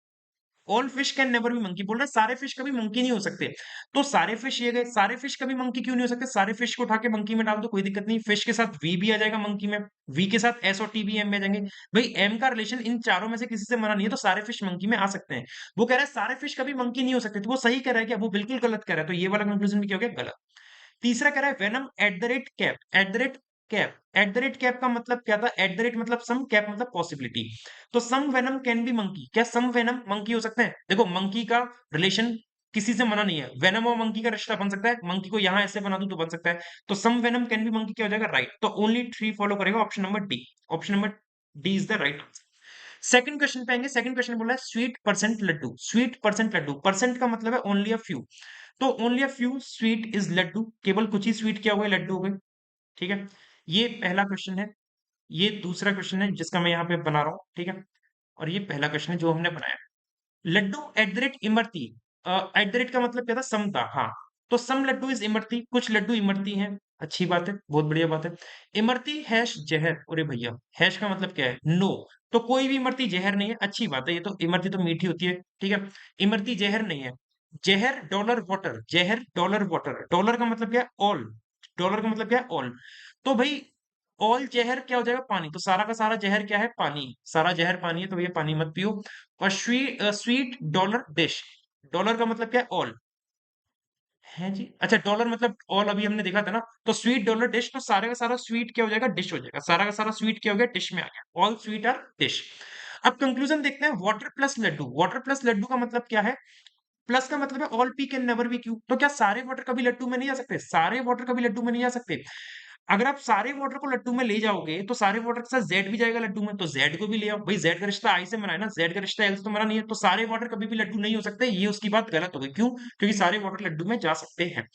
all fish can never be monkey बोल रहे हैं, सारे फिश कभी मंकी नहीं हो सकते। तो सारे फिश ये गए, सारे फिश कभी मंकी क्यों नहीं हो सकते? सारे फिश को उठा के मंकी में डाल दो, कोई दिक्कत नहीं, फिश के साथ वी भी आ जाएगा मंकी में, वी के साथ एस और टी भी एम में आ जाएंगे। भाई एम का रिलेशन इन चारों में से किसी से मना नहीं है, तो सारे फिश मंकी में आ सकते हैं। वो कह रहा है सारे फिश कभी मंकी नहीं हो सकते, तो वो सही कह रहा है क्या? वो बिल्कुल गलत कह रहा है, तो ये वाला कंक्लूजन भी क्या हो गया? गलत। तीसरा कह रहा है venom eight the rate cap, eight the rate cap, eight the rate cap का मतलब क्या था? एट द रेट मतलब सम, कैप मतलब पॉसिबिलिटी, तो some venom can be monkey, क्या सम वेनम मंकी हो सकते हैं? देखो मंकी का रिलेशन किसी से मना नहीं है, वेनम और मंकी का रिश्ता बन सकता है, मंकी को यहां ऐसे बना दूं तो बन सकता है, तो some venom can be monkey क्या हो जाएगा? राइट। तो ओनली ट्री फॉलो करेगा option number D, option number D is the right answer. Second question पे आएंगे। सेकंड क्वेश्चन बोला है sweet percent laddu, sweet percent laddu, percent का मतलब है ओनली अ फ्यू, तो only a few sweet is laddu, केवल कुछ ही स्वीट क्या हो गए? लड्डू हो गए, ठीक है। ये पहला क्वेश्चन है। ये दूसरा क्वेश्चन है जिसका मैं यहाँ पे बना रहा हूँ, ठीक है। और ये पहला क्वेश्चन है जो हमने बनाया। Laddu at the rate imarti, at the rate का मतलब क्या था, सम था, हाँ। तो सम लड्डू इज इमरती, कुछ लड्डू इमरती हैं, अच्छी बात है, बहुत बढ़िया बात है। इमरती हैश जहर, अरे भैया हैश का मतलब क्या है, नो। तो कोई भी इमरती जहर नहीं है, अच्छी बात है, ये तो इमरती तो मीठी होती है, ठीक है। इमरती जहर नहीं है। जहर डॉलर वाटर, जहर डॉलर वाटर, डॉलर का मतलब क्या है, ऑल। डॉलर का मतलब क्या है, ऑल। तो भाई ऑल जहर क्या हो जाएगा, पानी। तो सारा का सारा जहर क्या है, पानी। सारा जहर पानी है, तो भैया पानी मत पियो। और स्वीट डॉलर डिश, डॉलर का मतलब क्या है, ऑल है जी। अच्छा, डॉलर मतलब ऑल अभी हमने देखा था ना। तो स्वीट डॉलर डिश, तो सारे का सारा स्वीट क्या हो जाएगा, डिश हो जाएगा। सारा का सारा स्वीट क्या हो गया, डिश में आ गया। All sweet are dish. अब कंक्लूजन देखते हैं, water plus laddu. Water plus laddu का मतलब क्या है, प्लस का मतलब है all P can never be Q. तो क्या सारे वाटर कभी लड्डू में नहीं जा सकते, सारे वाटर कभी लड्डू में नहीं जा सकते। अगर आप सारे वाटर को लड्डू में ले जाओगे तो सारे वाटर के साथ जेड भी जाएगा लड्डू में, तो जेड को भी ले आओ भाई। जेड का रिश्ता आई से मना है ना, जेड का रिश्ता एल से तो मना नहीं है। तो सारे वाटर कभी भी लड्डू नहीं हो सकते, ये उसकी बात गलत हो गई। क्यों? क्योंकि सारे वाटर लड्डू में जा सकते हैं।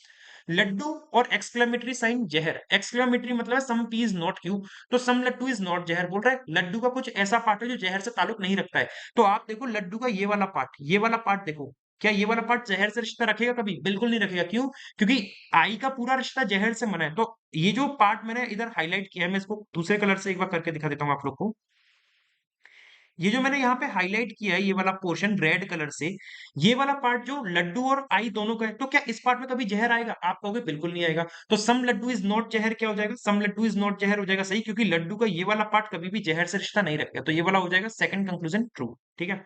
लड्डू और एक्सक्लेमेटरी साइन जहर। एक्सक्लेमेटरी मतलब है some P is not Q. तो सम लड्डू इज नॉट जहर बोल रहा है, लड्डू का कुछ ऐसा पार्ट है जो जहर से ताल्लुक नहीं रखता है। तो आप देखो लड्डू का ये वाला पार्ट, ये वाला पार्ट देखो, क्या ये वाला पार्ट जहर से रिश्ता रखेगा कभी? बिल्कुल नहीं रखेगा। क्यों? क्योंकि आई का पूरा रिश्ता जहर से मना है। तो ये जो पार्ट मैंने इधर हाईलाइट किया है, मैं इसको दूसरे कलर से एक बार करके दिखा देता हूँ आप लोग को। ये जो मैंने यहाँ पे हाईलाइट किया है, ये वाला पोर्शन रेड कलर से, ये वाला पार्ट जो लड्डू और आई दोनों का है, तो क्या इस पार्ट में कभी जहर आएगा? आप कहोगे बिल्कुल नहीं आएगा। तो सम लड्डू इज नॉट जहर क्या हो जाएगा, सम लड्डू इज नॉट जहर हो जाएगा सही, क्योंकि लड्डू का ये वाला पार्ट कभी भी जहर से रिश्ता नहीं रखेगा। तो ये वाला हो जाएगा सेकंड कंक्लूजन ट्रू, ठीक है।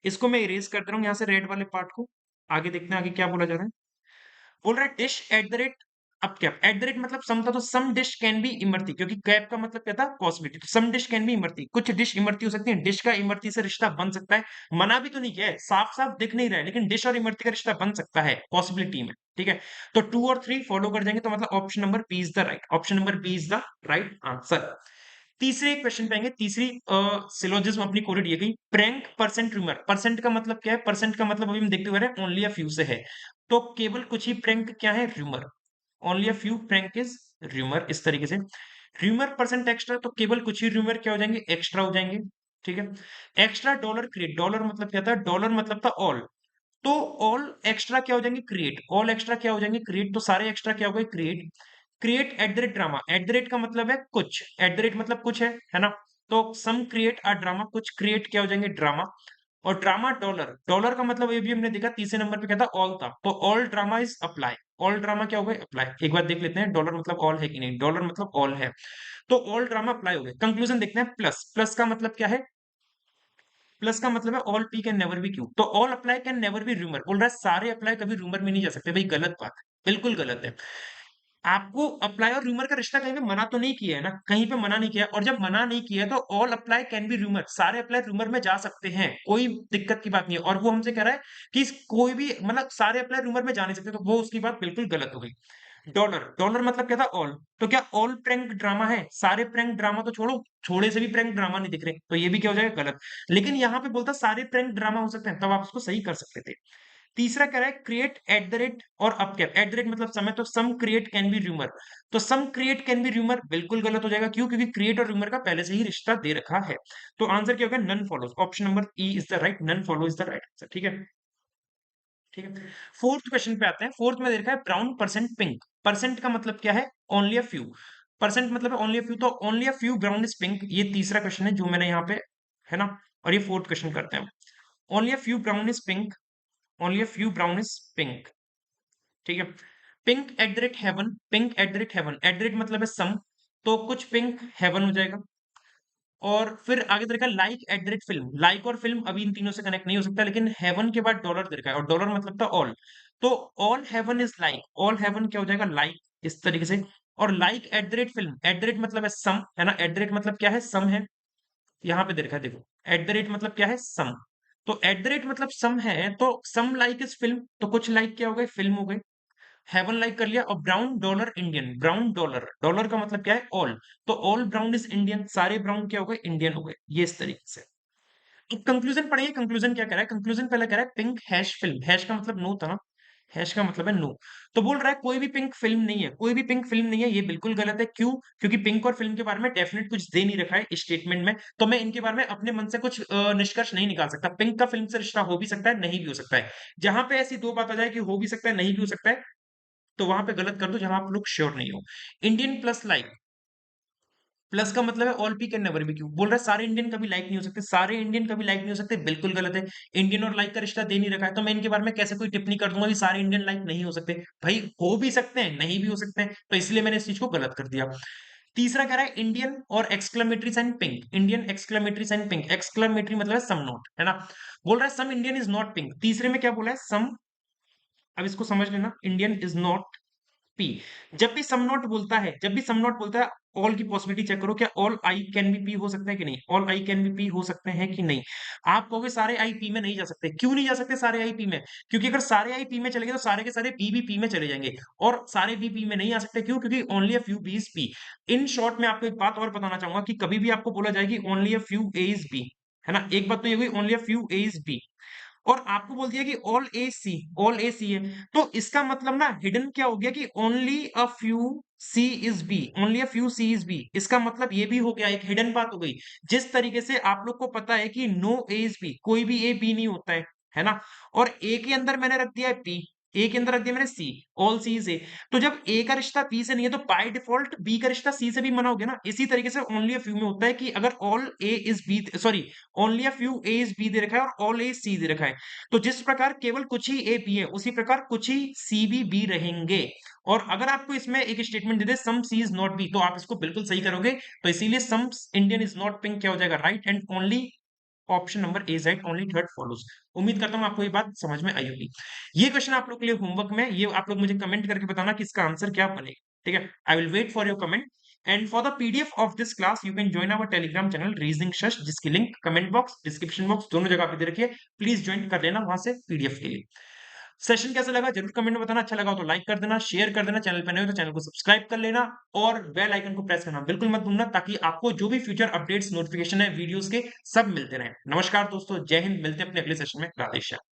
इसको मैं इरेज कर दे रहा हूँ यहाँ से रेड वाले पार्ट को। आगे देखते हैं आगे क्या बोला जा रहा है। बोल रहा है डिश एट द रेट, अब क्या एट द रेट मतलब सम था, तो सम डिश कैन बी इमरती, क्योंकि कैप का मतलब क्या था, पॉसिबिलिटी। तो सम डिश कैन बी इमरती, कुछ डिश इमरती हो सकती है। डिश का इमरती से रिश्ता बन सकता है, मना भी तो नहीं किया है, साफ साफ दिख नहीं रहा है, लेकिन डिश और इमरती का रिश्ता बन सकता है पॉसिबिलिटी में, ठीक है। तो 2 और 3 फॉलो कर जाएंगे, तो मतलब option number B is the right, option number B is the right answer. तीसरे क्वेश्चन पे आएंगे, तीसरी सिलोजिज्म अपनी कोडेड ये गई, प्रैंक परसेंट रूमर। परसेंट का मतलब क्या है, परसेंट का मतलब अभी हम देखते हुए रहे ओनली अ फ्यू से है। तो केवल कुछ ही प्रैंक क्या है, rumour. Only a few prank is rumour, इस तरीके से। रूमर परसेंट एक्स्ट्रा, तो केवल कुछ ही रूमर क्या हो जाएंगे, एक्स्ट्रा हो जाएंगे, ठीक है। एक्स्ट्रा डॉलर क्रिएट, डॉलर मतलब क्या था, डॉलर मतलब था ऑल। तो ऑल एक्स्ट्रा क्या हो जाएंगे, क्रिएट। ऑल एक्स्ट्रा क्या हो जाएंगे, क्रिएट। तो सारे एक्स्ट्रा क्या हो गए, create. Create eight the rate drama, eight the rate का मतलब है कुछ, एट द रेट मतलब कुछ है ना। तो सम क्रिएट अ ड्रामा, कुछ क्रिएट क्या हो जाएंगे, ड्रामा। और ड्रामा डॉलर, डॉलर का मतलब ये भी हमने देखा तीसरे नंबर पे क्या था, ऑल था। तो all drama is apply, all drama क्या हो गए, अप्लाई। एक बार देख लेते हैं डॉलर मतलब ऑल है कि नहीं, डॉलर मतलब ऑल है। तो ऑल ड्रामा अप्लाई हो गए। कंक्लूजन देखते हैं, प्लस, प्लस का मतलब क्या है, प्लस का मतलब है all P can never be Q. तो all apply can never be rumour, बोल रहा है सारे अप्लाई कभी रूमर में नहीं जा सकते। भाई गलत बात है, बिल्कुल गलत है। आपको अप्लाई और रूमर का रिश्ता कहीं पे मना तो नहीं किया है ना, कहीं पे मना नहीं किया। और जब मना नहीं किया है तो all apply can be rumour, सारे अप्लाई रूमर में जा सकते हैं, कोई दिक्कत की बात नहीं है। और वो हमसे कह रहा है कि कोई भी मतलब सारे अप्लाई रूमर में जा नहीं सकते, तो वो उसकी बात बिल्कुल गलत हो गई। डॉलर, डॉलर मतलब क्या था, ऑल। तो क्या ऑल प्रैंक ड्रामा है, सारे प्रैंक ड्रामा तो छोड़ो, छोड़े से भी प्रैंक ड्रामा नहीं दिख रहे, तो ये भी क्या हो जाएगा, गलत। लेकिन यहाँ पे बोलता सारे प्रैंक ड्रामा हो सकते हैं, तब आप उसको सही कर सकते थे। तीसरा कह रहा है क्रिएट एट द रेट और अब क्या, एट द रेट मतलब समय, तो सम क्रिएट कैन बी रूमर। तो सम क्रिएट कैन बी रूमर बिल्कुल गलत हो जाएगा। क्यों? क्योंकि क्रिएट और रूमर का पहले से ही रिश्ता दे रखा है। तो आंसर क्या होगा, none follows. Option number E is the right, none follow is the right answer, ठीक है। ठीक है, फोर्थ क्वेश्चन पे आते हैं। फोर्थ में देखा है ब्राउन परसेंट पिंक। परसेंट का मतलब क्या है, ओनली अ फ्यू। परसेंट मतलब है ओनली अ फ्यू, तो only a few brown is pink, ये तीसरा क्वेश्चन है जो मैंने यहाँ पे, है ना। और ये फोर्थ क्वेश्चन करते हैं, only a few brown is pink, only a few brown is pink, ठीक है। Pink at the rate heaven, pink at the rate heaven, at the rate मतलब है सम, तो कुछ पिंक हेवन हो जाएगा। और फिर आगे दे रखा है like at the rate film, like और फिल्म अभी इन तीनों से कनेक्ट नहीं हो सकता, लेकिन हेवन के बाद डॉलर दे रखा है, और डॉलर मतलब था ऑल। तो all heaven is like, all heaven क्या हो जाएगा, लाइक, इस तरीके से। और like at the rate film, at the rate मतलब है सम, है ना। एट द रेट मतलब क्या है, सम है, यहाँ पे दे रखा है देखो। एट द रेट मतलब क्या है, सम। तो एट द रेट मतलब सम है, तो सम लाइक इज फिल्म, तो कुछ लाइक क्या हो गए, फिल्म हो गए। हेवन लाइक कर लिया। और brown dollar Indian, brown dollar, dollar का मतलब क्या है, ऑल। तो ऑल ब्राउन इज इंडियन, सारे ब्राउन क्या हो गए, इंडियन हो गए, ये इस तरीके से। अब कंक्लूजन पढ़िए, कंक्लूजन क्या कह रहा है, कंक्लूजन पहले कह रहा है पिंक हैश फिल्म, हैश का मतलब नो था ना। हैश का मतलब है नो। तो बोल रहा है कोई भी पिंक फ़िल्म नहीं है, कोई भी पिंक फ़िल्म नहीं है, ये बिल्कुल गलत है। क्यों? क्योंकि पिंक और फ़िल्म के बारे में डेफ़िनिट कुछ दे नहीं रखा है इस स्टेटमेंट में, तो मैं इनके बारे में अपने मन से कुछ निष्कर्ष नहीं निकाल सकता। पिंक का फ़िल्म से रिश्ता हो भी सकता है, नहीं भी हो सकता है। जहाँ पे ऐसी 2 बात आ जाए कि हो भी सकता है, नहीं भी हो सकता है, तो वहाँ पे गलत कर दो जहाँ आप लोग श्योर नहीं हो। इंडियन प्लस लाइक, प्लस का मतलब है all P can never be Q. बोल रहा है सारे इंडियन कभी लाइक नहीं हो सकते, सारे इंडियन कभी लाइक नहीं हो सकते, बिल्कुल गलत है। इंडियन और लाइक का रिश्ता दे नहीं रखा है, तो मैं इनके बारे में कैसे कोई टिप्पणी कर दूंगा कि सारे इंडियन लाइक नहीं हो सकते। भाई हो भी सकते हैं, नहीं भी हो सकते हैं, तो इसलिए मैंने इस चीज को गलत कर दिया। तीसरा कह रहा है इंडियन और exclamatory sign pink. Indian exclamatory sign pink, exclamatory मतलब है सम नॉट, है ना। बोल रहा है some Indian is not pink. तीसरे में क्या बोला है? सम। अब इसको समझ लेना, इंडियन इज नॉट पी। जब भी सम नॉट बोलता है, जब भी सम नॉट बोलता है, ऑल की पॉसिबिलिटी चेक करो, क्या all I can be P हो सकता है कि नहीं? All I can be P हो सकते हैं कि नहीं? आप कहोगे सारे आई पी में नहीं जा सकते। क्यों नहीं जा सकते सारे आई पी में? क्योंकि अगर सारे आई पी में चले गए तो सारे के सारे बी भी पी में चले जाएंगे, और सारे बी पी में नहीं आ सकते। क्यों? क्योंकि only a few B is P. In short मैं आपको एक बात और बताना चाहूंगा कि कभी भी आपको बोला जाएगी only a few A is B, है ना। एक बात तो ये हुई only a few A is B, और आपको बोल दिया कि ऑल ए सी, ऑल ए सी है, तो इसका मतलब ना हिडन क्या हो गया कि only a few C is B, only a few C is B. इसका मतलब ये भी हो गया, एक हिडन बात हो गई। जिस तरीके से आप लोग को पता है कि नो ए इज बी, कोई भी ए बी नहीं होता है ना। और ए के अंदर मैंने रख दिया है पी, ए के अंदर रख दिया मैंने सी, ऑल सी इज ए। तो जब ए का रिश्ता पी से नहीं है तो बाय डिफॉल्ट बी का रिश्ता सी से भी मना हो गया ना। इसी तरीके से ओनली अ फ्यू में होता है कि अगर all A is B, sorry, only a few A is B दे रखा है और ऑल ए सी दे रखा है, तो जिस प्रकार केवल कुछ ही ए बी है, उसी प्रकार कुछ ही सी भी बी रहेंगे। और अगर आपको इसमें एक स्टेटमेंट दे दे some C is not B, तो आप इसको बिल्कुल सही करोगे। तो इसीलिए some Indian is not pink क्या हो जाएगा? Right, and only option number A is right, only third follows. उम्मीद करता हूं आपको ये बात समझ में आई होगी। ये क्वेश्चन आप लोग के लिए होमवर्क में, ये आप लोग मुझे कमेंट करके बताना कि इसका आंसर क्या बनेगा, ठीक है। I will wait for your comment. And for the PDF of this class you can join our Telegram channel reasoning शश, जिसकी link comment box, description box दोनों जगह पे दे रखी है। प्लीज ज्वाइन कर लेना वहां से पीडीएफ के लिए। सेशन कैसा लगा जरूर कमेंट में बताना। अच्छा लगा हो तो लाइक कर देना, शेयर कर देना, चैनल पर नए हो तो चैनल को सब्सक्राइब कर लेना, और बेल आइकन को प्रेस करना बिल्कुल मत भूलना, ताकि आपको जो भी फ्यूचर अपडेट्स नोटिफिकेशन है वीडियोस के, सब मिलते रहे। नमस्कार दोस्तों, जय हिंद, मिलते हैं अपने अगले सेशन में। राधे श्याम।